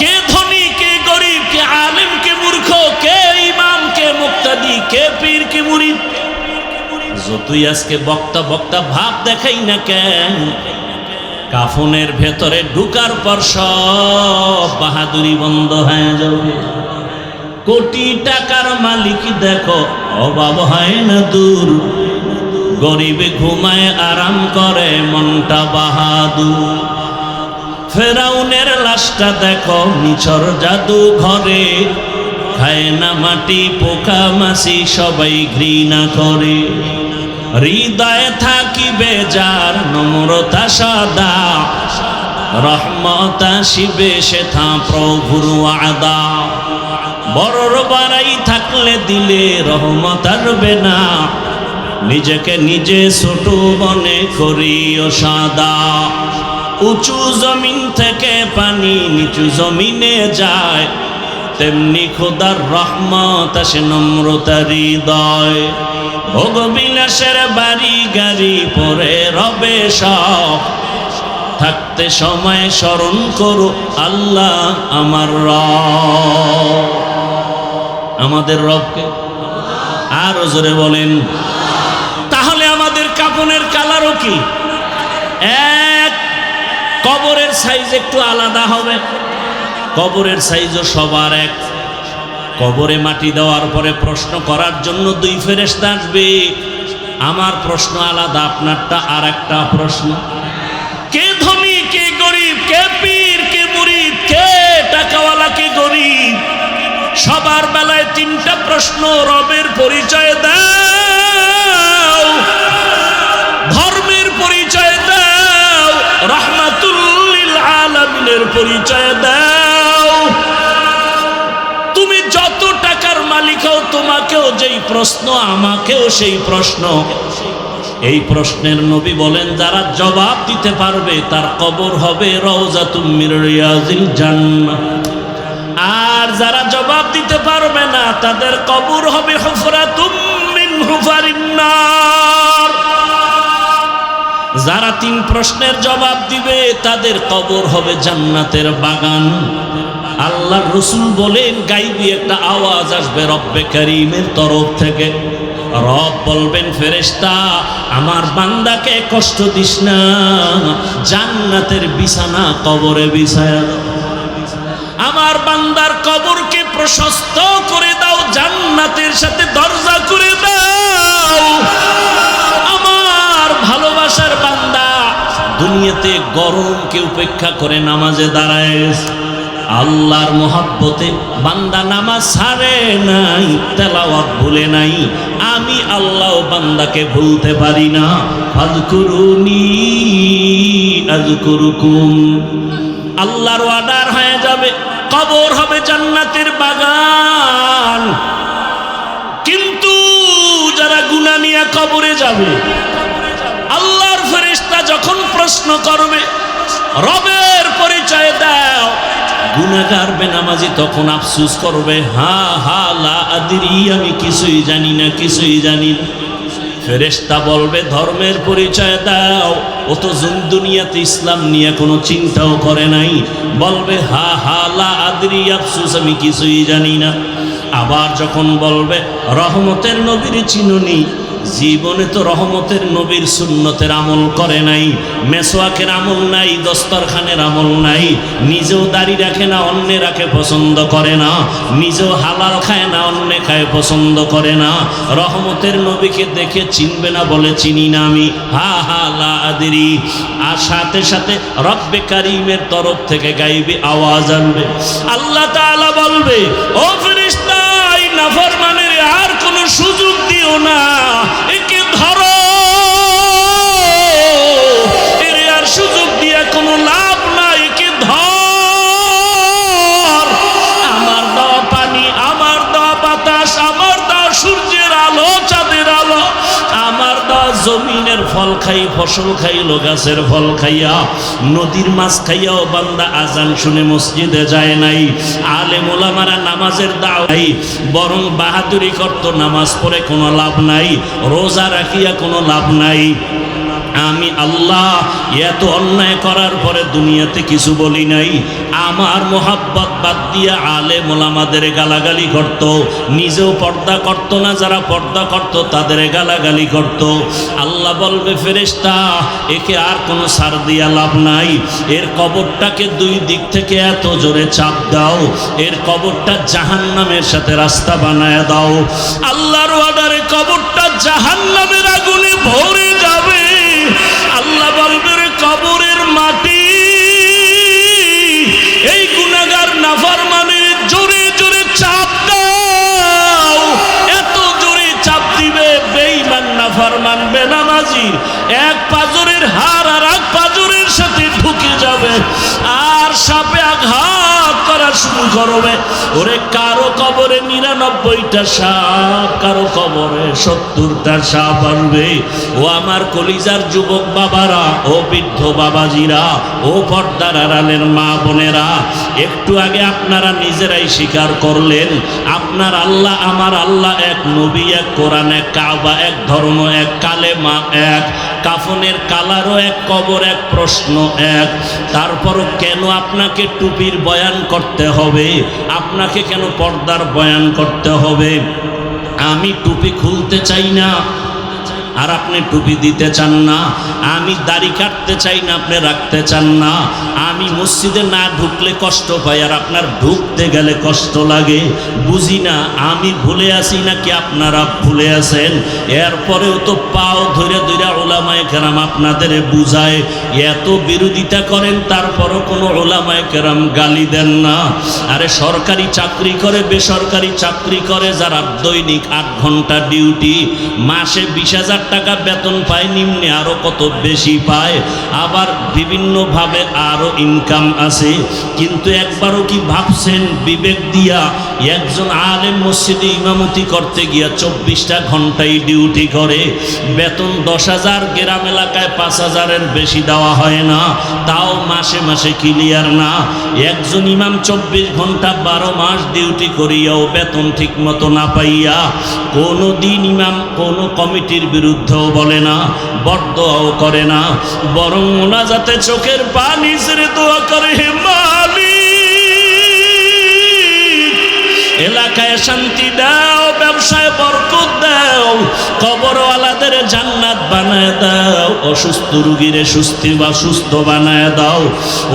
কে ধনী কে গরিব, কে আলেম কে মূর্খ, কে ইমাম কে মুক্তাদি, কে পীর কে মুরিদ। যতই আজকে বক্তা বক্তা ভাব দেখাই না কেন, কাফনের ভেতরে ঢুকার পর সব বাহাদুরি বন্ধ হয়ে যাবে। কোটি টাকার মালিক দেখো অভাব হয় না দূর, গরিবে ঘুমায় আরাম করে মনটা বাহাদুর। ফেরাউনের লাশটা দেখো নিছর জাদু ঘরে, খায় না মাটি পোকা মাছি সবাই ঘৃণা করে। হৃদয়ে থাকিবে যার নম্রতা সদা, রহমত আসিবে সেথা প্রভুর ওয়াদা। বড়র বাড়াই থাকলে দিলে রহমত আসবে না, নিজেকে নিজে ছোট মনে করিও সাদা। উঁচু জমিন থেকে পানি নিচু জমিনে যায়, তেমনি খোদার রহমত আসে নম্রতার হৃদয়। ভোগবিলাসের বাড়ি গাড়ি পরে রবে সব, থাকতে সময় স্মরণ করো আল্লাহ আমার রব। আমাদের রবকে আরো জোরে বলেন। তাহলে আমাদের কাফনের কালারও কি এক? কবরের সাইজ একটু আলাদা হবে, কবরের সাইজও সবার এক। কবরে মাটি দেওয়ার পরে প্রশ্ন করার জন্য 2 ফেরেশতা আসবে। আমার প্রশ্ন আলাদা, আপনারটা আর একটা প্রশ্ন। কে ধনী কে গরিব, কে পীর কে মুরিদ, কে টাকাওয়ালা কে গরিব, সবার বেলায় 3টা প্রশ্ন। রবের পরিচয় দাও, ধর্মের পরিচয় দাও, রাহমাতুল লিল আলামিনের পরিচয় দাও। তুমি যত টাকার মালিক হও, তোমাকেও যেই প্রশ্ন, আমাকেও সেই প্রশ্ন। এই প্রশ্নের নবী বলেন, যারা জবাব দিতে পারবে তার কবর হবে রওজাতুম মির রিয়াজিল জান্নাহ, আর যারা জবাব দিতে পারবে না তাদের কবর হবে হুফরাতুম মিন হুফারিন নার। যারা 3 প্রশ্নের জবাব দিবে তাদের কবর হবে জান্নাতের বাগান। আল্লাহর রাসূল বলেন, গায়বী একটা আওয়াজ আসবে রব্বে কারীমের তরফ থেকে। রব বলবেন, ফেরেশতা আমার বান্দাকে কষ্ট দিস না, জান্নাতের বিছানা কবরে বিছায়া দাও। আমার বান্দার কবরকে প্রশস্ত করে দাও, জান্নাতের সাথে দরজা করে দাও। আমার ভালোবাসার বান্দা দুনিয়াতে গরমকে উপেক্ষা করে নামাজে দাঁড়ায়। আল্লাহর মহব্বতে বান্দা নামাজ ছাড়ে নাই, তেলাওয়াত ভুলে নাই। আমি আল্লাহ বান্দাকে ভুলতে পারি না। ফাযকুরুনি আযকুরুকুম। আল্লাহর অর্ডার হয়ে যাবে, কবর হবে জান্নাতের বাগান। কিন্তু যারা গুনাহ নিয়ে কবরে যাবে, আল্লাহর ফেরেশতা যখন প্রশ্ন করবে রবের পরিচয় দাও, গুনাহগার বেনামাজি তখন আফসোস করবে, হা হা লা আদরি, আমি কিছুই জানি না, কিছুই জানি না। ফেরেশতা বলবে ধর্মের পরিচয় দাও, ও তো দুনিয়াতে ইসলাম নিয়ে কোনো চিন্তাও করে নাই। বলবে হা হা লা আদরি, আফসোস আমি কিছুই জানি না। আবার যখন বলবে রহমতের নবীর চিনুনি, জীবনে তো রহমতের নবীর সুন্নতের আমল করে নাই, মেসওয়াকের আমল নাই, দস্তরখানের আমল নাই, নিজেও দাড়ি রাখে না, অন্যে রাখে পছন্দ করে না, নিজেও হালাল খায় না, অন্যে খায় পছন্দ করে না। রহমতের নবীকে দেখে চিনবে না, বলে চিনি না আমি, হা হা লা আদরি। আর সাথে সাথে রব্বে কারীমের তরফ থেকে গাইবে আওয়াজ আনবে, আল্লাহ তাআলা বলবে, ও ফেরেশতা, এই নাফরমানের আর কোনো সুযোগ দিও না, একে ধরো, এর আর সুযোগ দিয়ে কোনো লাভ নাই, একে ধর। আমার দেওয়া পানি, আমার দেওয়া বাতাস, আমার দেওয়া সূর্যের আলো, চাঁদের আলো, আমার দেওয়া জমিনের ফল খাই, ফসল খাইলো, গাছের ফল খাইয়া, নদীর মাছ খাইয়াও বান্দা আজান শুনে মসজিদে যায় নাই। আলেম ওলামারা নামাজের দাওয়াই, বরং বাহাদুরি করত, নামাজ পড়ে কোনো লাভ নাই, রোজা রাখিয়া কোনো লাভ নাই। আমি আল্লাহ এত অন্যায় করার পরে দুনিয়াতে কিছু বলি নাই, আমার মোহাব্বত বাদ দিয়া আলেম ওলামাদের গালাগালি করত, নিজেও পর্দা করত না, যারা পর্দা করত তাদের গালাগালি করত। আল্লাহ বলবে, ফেরেশতা, একে আর কোনো ছাড় দিয়া লাভ নাই, এর কবরটাকে দুই দিক থেকে এত জোরে চাপ দাও, এর কবরটা জাহান্নামের সাথে রাস্তা বানায় দাও। আল্লাহর অর্ডারে কবরটা জাহান্নামের আগুনে ভরে যাবে। আল্লাহ বলবে, কবরের মাটি এই গুনাহগার নাফরমানের জোরে জোরে চাপ দাও। এত জোরে চাপ দিবে, বেঈমান নাফরমান বেনামাজি এক পাজরের হাড় আর এক পাজরের সাথে ঢুকে যাবে, আর সাপে আঘাত করা শুরু করবে। ওরে কারো কবরে 99টা সাপ, কারো কবরে 70টা সাপ আসবে। ও আমার কলিজার যুবক বাবারা, ও বৃদ্ধ বাবাজিরা, ও পর্দার আড়ালের মা বোনেরা, একটু আগে আপনারা নিজেরাই স্বীকার করলেন আপনার আল্লাহ আমার আল্লাহ এক, নবী এক, কোরআন এক, কাবা এক, ধর্ম এক, কালেমা এক, কাফনের কালারও এক, কবর এক, প্রশ্ন এক। তারপরও কেন আপনাকে টুপির বয়ান করতে হবে? আপনাকে কেন পর্দার বয়ান করতে হবে? আমি টুপি খুলতে চাই না, আর আপনি টুপি দিতে চান না। আমি দাড়ি কাটতে চাই না, আপনি রাখতে চান না। আমি মসজিদে না ঢুকলে কষ্ট পাই, আর আপনার ঢুকতে গেলে কষ্ট লাগে। বুঝি না আমি ভুলে আছি নাকি আপনারা ভুলে আছেন। এরপরেও তো পাও ধরে ধরে ওলামায়ে কেরাম আপনাদের বুঝায়, এত বিরোধিতা করেন, তারপরও কোনো ওলামায়ে কেরাম গালি দেন না। আরে সরকারি চাকরি করে, বেসরকারি চাকরি করে যারা দৈনিক 8 ঘন্টা ডিউটি, মাসে 20,000 টাকা বেতন পায়, নিম্নে আরো কত বেশি পায়, আবার বিভিন্নভাবে আরো ইনকাম আছে। কিন্তু একবারও কি ভাবছেন বিবেক দিয়া, একজন আলেম মসজিদে ইমামতি করতে গিয়া 24টা ঘন্টাই ডিউটি করে, বেতন 10,000, গ্রাম এলাকায় 5,000-এর বেশি দেওয়া হয় না, তাও মাসে মাসে ক্লিয়ার না। একজন ইমাম 24 ঘন্টা 12 মাস ডিউটি করিয়াও বেতন ঠিক মতো না পাইয়া কোনো দিন ইমাম কোনো কমিটির বিরুদ্ধেও বলে না, বরদোয়াও করে না, বরং মোনাজাতে চোখের পানি ছেড়ে দোয়া করে, হে মালিক, এলাকায় শান্তি দাও, ব্যবসায় বরকত দাও, কবরওয়ালাদের জান্নাত বানায় দাও, অসুস্থ রোগীরে সুস্থ বানায় দাও।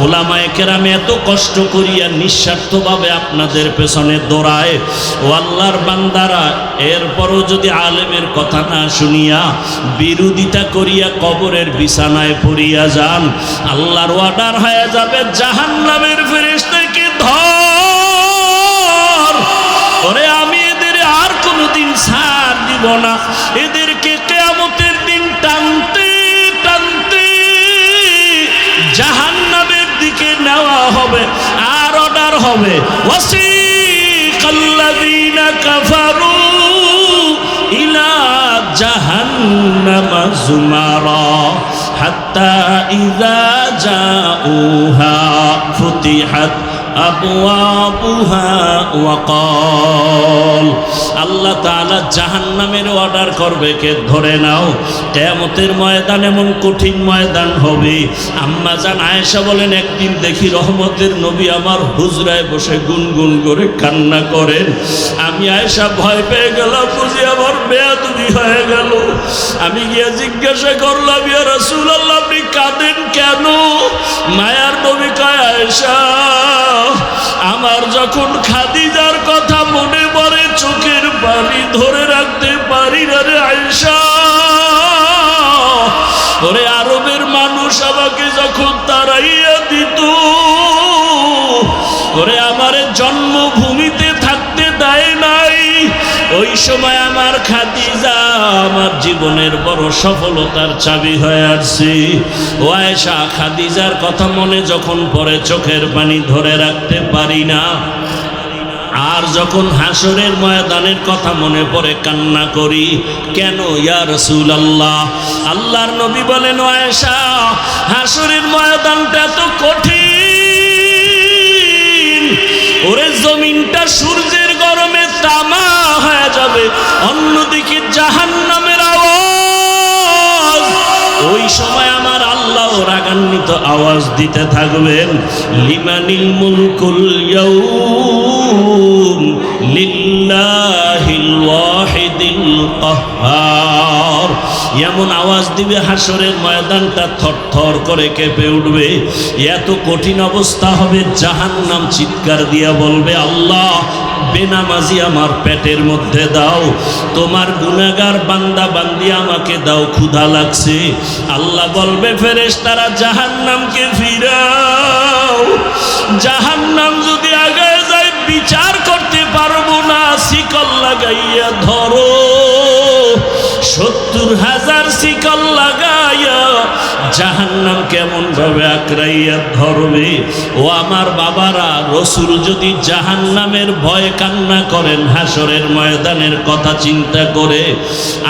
ওলামায়ে কেরাম এত কষ্ট করিয়া নিঃস্বার্থভাবে আপনাদের পেছনে দৌড়ায়। ও আল্লাহর বান্দারা, এরপরও যদি আলেমের কথা না শুনিয়া বিরোধিতা করিয়া কবরের বিছানায় পড়িয়া যান, আল্লাহর অর্ডার হয়ে যাবে, জাহান্নামের ফেরেশতাকে ধর। ওরে আমি এদের আর কোনোদিন ছাড় দিব না, এদেরকে কিয়ামতের দিন টানতে টানতে জাহান্নামের দিকে নেওয়া হবে। আর অর্ডার হবে, ওয়াসিকাল্লাযীনা কাফারু ইলা জাহান্নামা যুমারা হাত্তা ইযা জাউহা ফুতিহাত أبوابها وقال আল্লাহ তাআলা জাহান্নামের অর্ডার করবে, কে ধরে নাও। কিয়ামতের ময়দান এমন কঠিন ময়দান হবে। আম্মা জান আয়েশা বলেন, একদিন দেখি রহমতের নবী আমার হুজরায় বসে গুনগুন করে কান্না করেন। আমি আয়েশা ভয় পেয়ে গেলাম, বুঝি আমার বেয়াদবি হয়ে গেল। আমি গিয়ে জিজ্ঞাসা করলাম, ইয়া রাসূলুল্লাহ আপনি কাঁদেন কেন? মায়ার নবী কয়, আয়েশা আমার যখন খাদিজার কথা মনে পড়ে চোখের পানি ধরে রাখতে পারি না রে আয়েশা। ওরে আরবের মানুষ আমাকে যখন তাড়াইয়া দিত, ওরে আমার জন্মভূমিতে থাকতে দেয় নাই, ওই সময় আমার খাদিজা আমার জীবনের বড় সফলতার চাবি হয়ে আসছে। ও আয়েশা, খাদিজার কথা মনে যখন পড়ে চোখের পানি ধরে রাখতে পারি না। আর যখন হাসরের ময়দানের কথা মনে পড়ে কান্না করি। কেন ইয়া রাসূলুল্লাহ? আল্লাহর নবী বলেন, ও আয়েশা হাসরের ময়দানটা এত কঠিন, ওরে জমিনটা সূর্যের গরমে তামা হয়ে যাবে, অন্যদিকে জাহান্নামের আওয়াজ। ওই সময় আমার আল্লাহ রাগান্বিত আওয়াজ দিতে থাকবেন, লিমানিল মুলকুল ইয়াউম লিল্লাহিল ওয়াহিদিল কাহ্হার। এমন আওয়াজ দিবে হাসরের ময়দানটা থরথর করে কেঁপে উঠবে। এত কঠিন অবস্থা হবে, জাহান্নাম চিৎকার দিয়া বলবে, আল্লাহ বেনামাজি আমার পেটের মধ্যে দাও, তোমার গুনাহগার বান্দা বান্দি আমাকে দাও, ক্ষুধা লাগছে। আল্লাহ বলবে, ফেরেশতারা জাহান্নামকে ফিরাও। জাহান্নাম যদি আগায় যায় বিচার করতে পারবো না, শিকল লাগাইয়া ধরো। 70,000 শিকল লাগাইয়া জাহান্নাম কেমন ভাবে আঁকড়াইয়া ধরবে। ও আমার বাবারা, রসুল যদি জাহান্নামের ভয়ে কান্না করেন হাসরের ময়দানের কথা চিন্তা করে,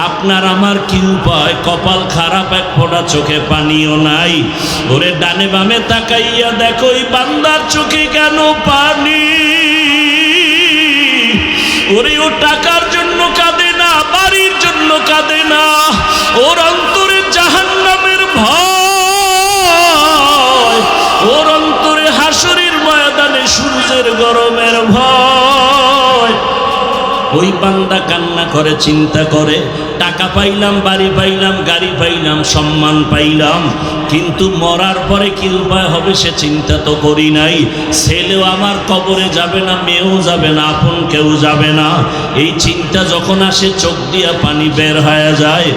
আপনার আমার কি উপায়? কপাল খারাপ, এক ফোঁটা চোখে পানিও নাই। ওরে ডানে বামে তাকাইয়া দেখো এই বান্দার চোখে কেন পানি? ওরে ও টাকার জন্য কাঁদে না, বাড়ির জন্য কাঁদে না, ওর অন্তরে জাহান্নামের ভয়, ওর অন্তরে হাসরের ময়দানে সূর্যের গরমের ভয়। ওই বান্দা কান্না করে, চিন্তা করে, টাকা পাইলাম, বাড়ি পাইলাম, গাড়ি পাইলাম, সম্মান পাইলাম, কিন্তু মরার পরে কি উপায় হবে সে চিন্তা তো করি নাই। ছেলেও আমার কবরে যাবে না, মেয়েও যাবে না, আপন কেউ যাবে না। এই চিন্তা যখন আসে চোখ দিয়া পানি বের হয়ে যায়।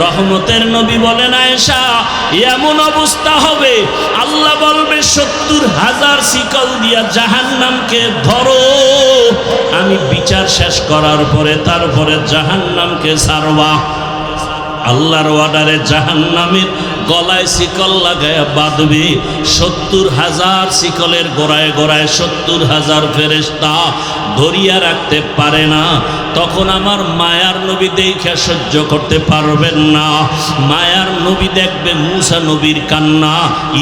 রহমতের নবী বলেন, আয়েশা এমন অবস্থা হবে, আল্লাহ বলবে 70,000 শিকল দিয়া জাহান্নামকে ধরো, আমি বিচার শেষ করার পরে তারপরে জাহান্নামকে ছাড়বা। আল্লাহর অর্ডারে জাহান্নামের গলায় শিকল লাগায়া বাঁধবে। 70,000 শিকলের গোড়ায় গোড়ায় 70,000 ফেরেশতা ধরিয়া রাখতে পারে না। তখন আমার মায়ার নবী দেখে সহ্য করতে পারবেন না। মায়ার নবী দেখবে মুসা নবীর কান্না,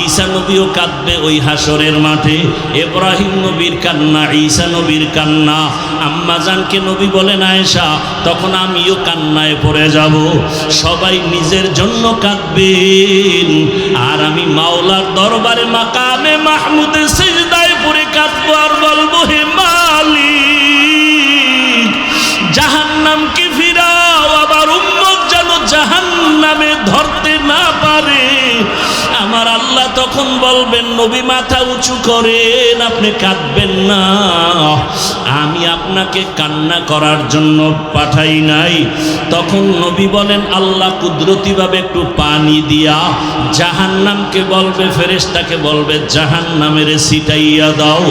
ঈসা নবীও কাঁদবে ওই হাসরের মাঠে, ইব্রাহিম নবীর কান্না, ঈসা নবীর কান্না। আম্মা জানকে নবী বলেন, আয়েশা তখন আমিও কান্নায় পড়ে যাব। সবাই নিজের জন্য কাঁদবেন, আর আমি মাওলার দরবারে মাকামে মাহমুদে সিজদায় পড়ে কাঁদবো আর বলবো, হে মালিক জাহান্নামকে ফিরাও, আবার উম্মত যেন জাহান্নামে ধরতে না পারে। আমার আল্লাহ তখন বলবেন, নবী মাথা উঁচু করেন, আপনি কাঁদবেন না, আমি আপনাকে কান্না করার জন্য পাঠাই নাই। তখন নবী বলেন, আল্লাহ কুদরতিভাবে একটু পানি দিয়া জাহান্নামকে বলবে, ফেরেশতাকে বলবে জাহান্নামের ছিটাইয়া দাও।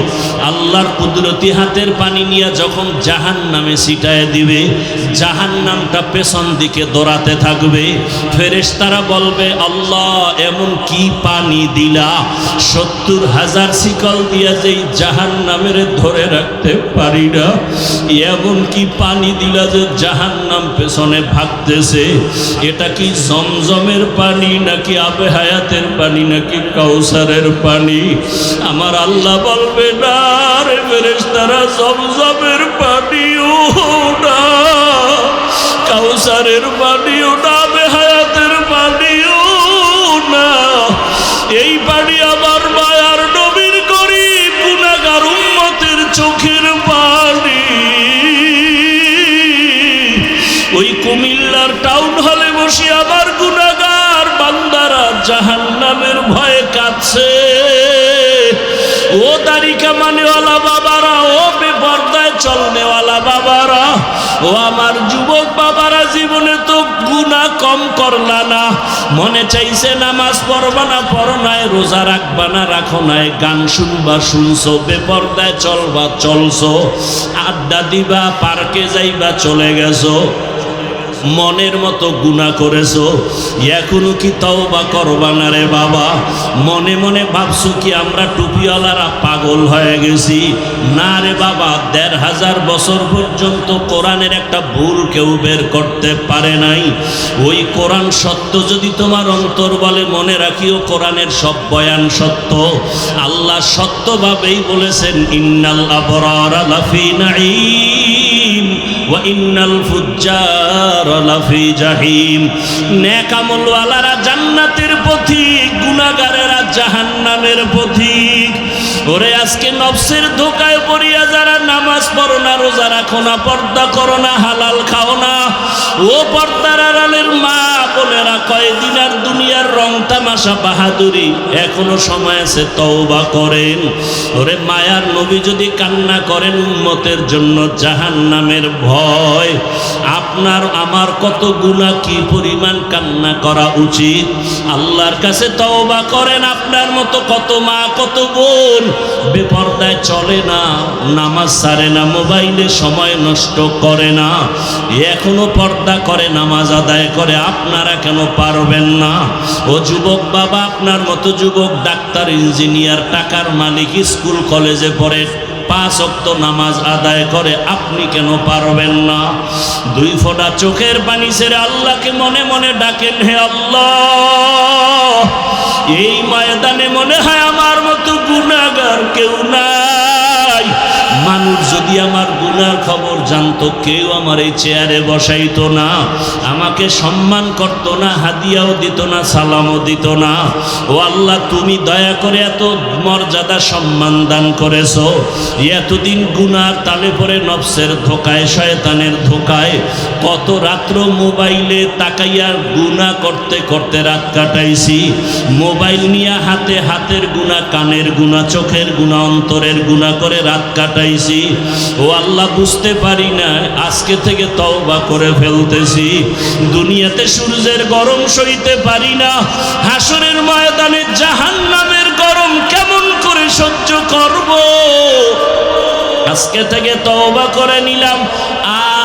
আল্লাহর কুদরতি হাতের পানি নিয়ে যখন জাহান্নামে ছিটাইয়া দিবে, জাহান্নামটা পেছন দিকে দৌড়াতে থাকবে। ফেরেশতারা বলবে, আল্লাহ এমন কি পানি দিলা, 70,000 শিকল দিয়া যেই জাহান্নামের ধরে রাখতে পারে পারি না। এমনকি পানি দিলা যে জাহান্নাম পেছনে ভাগতেছে, এটা কি জমজমের পানি নাকি আবে হায়াতের পানি নাকি কাউসারের পানি? আমার আল্লাহ বলবে না রে ফেরেশতারা, জমজমের পানিও না, কাউসারের পানিও না, আবে হায়াতের পানিও না। এই পানি আমার মায়ার নবীর গরীব গুনাহগার উম্মতের চোখের পানি। ওই কুমিল্লার টাউন হলে বসে আমার গুনাহগার বান্দারা জাহান্নামের ভয়ে কাঁদছে। ও দাড়ি কামানেওয়ালা বাবারা, ও বেপরদায় চলনেওয়ালা বাবারা, ও আমার যুবক বাবারা, জীবনে তো গুনাহ কম করলা না। মনে চাইছে নামাজ পড়বা না, পড়ো নাই, রোজা রাখবা না, রাখো নাই, গান শুনবা শুনছো, বেপরদায় চলবা চলছো, আড্ডা দিবা, পার্কে যাইবা চলে গেছো, মনের মতো গুনাহ করেছো। এখনো কি তওবা করবা না রে বাবা? মনে মনে ভাবছো কি আমরা টুপিওয়ালারা পাগল হয়ে গেছি? না রে বাবা, ১৫০০ বছর পর্যন্ত কোরআনের একটা ভুল কেউ বের করতে পারে নাই। ওই কোরআন সত্য যদি তোমার অন্তর বলে, মনে রাখিও কোরআনের সব বয়ান সত্য। আল্লাহ সত্যভাবেই বলেছেন, ইন্নাল আবরারা লাফি নাঈম ওয়া ইন্নাল ফুজ্জারা লাফি জাহিম। নেক আমলওয়ালারা জান্নাতের পথিক, গুনাহগারেরা জাহান্নামের পথিক। ওরে আজকে নফসের ধোকায় পড়িয়া যারা নামাজ পড়ো না, রোজা রাখো না, পর্দা করো না, হালাল খাও না, ও পর্দার আড়ালের মা বোনেরা, কয়দিন আর দুনিয়ার রং তামাশা বাহাদুরি, এখনো সময় আছে, তওবা করেন। ওরে মায়ার নবী যদি কান্না করেন উম্মতের জন্য জাহান্নামের ভয়, আপনার আমার কত গুনাহ, কি পরিমাণ কান্না করা উচিত। আল্লাহর কাছে তওবা করেন। আপনার মতো কত মা কত বোন বেপরদায় চলে না, নামাজ ছাড়ে না, মোবাইলে সময় নষ্ট করে না, এখনো পর্দা করে, নামাজ আদায় করে। আপনারা কেন পারবেন না? ও যুবক বাবা, আপনার মতো যুবক ডাক্তার, ইঞ্জিনিয়ার, টাকার মালিক, স্কুল কলেজে পড়ে, 5 ওয়াক্ত নামাজ আদায় করে, আপনি কেন পারবেন না? 2 ফোঁটা চোখের পানি ছেড়ে আল্লাহকে মনে মনে ডাকেন, হে আল্লাহ, এই ময়দানে মনে হয় আমার মতো গুনাহগার কেউ নাই। মানুষ যদি আমার গুনার খবর জানতো, কেউ আমার এই চেয়ারে বসাইতো না, আমাকে সম্মান করত না, হাদিয়াও দিত না, সালামও দিত না। ও আল্লাহ, তুমি দয়া করে এত মর্যাদা সম্মান দান করেছো। এতদিন গুনার তালে পরে নফসের ধোকায়, শয়তানের ধোকায় কত রাত্র মোবাইলে তাকাইয়া গুনাহ করতে করতে রাত কাটাইছি। মোবাইল নিয়ে হাতে হাতের গুনাহ, কানের গুনাহ, চোখের গুনাহ, অন্তরের গুনাহ করে রাত কাটাইছি। ও আল্লাহ, বুঝতে পারি না, আজকে থেকে তওবা করে ফেলতেছি। দুনিয়াতে সূর্যের গরম সইতে পারি না, হাসরের ময়দানে জাহান্নামের গরম কেমন করে সহ্য করব? আজকে থেকে তওবা করে নিলাম,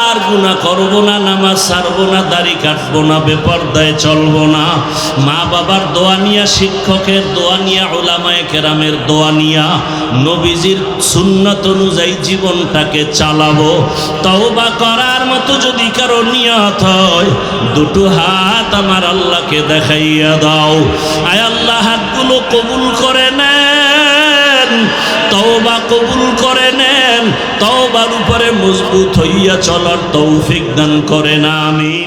আর গুনাহ করব না, নামাজ ছাড়বো না, দাড়ি কাটবো না, বেপরদায় চলবো না। মা বাবার দোয়া নিয়া, শিক্ষকের দোয়া নিয়া, উলামায়ে কেরামের দোয়া নিয়া, নবীজির সুন্নাত অনুযায়ী জীবনটাকে চালাবো। তওবা করার মতো যদি কারো নিয়ত হয়, 2টো হাত আমার আল্লাহকে দেখাইয়া দাও। আয় আল্লাহ, হাতগুলো কবুল করে নেন, তওবা কবুল করে নেন, তওবার উপরে মজবুত হইয়া চলার তৌফিক দান করেন, আমিন।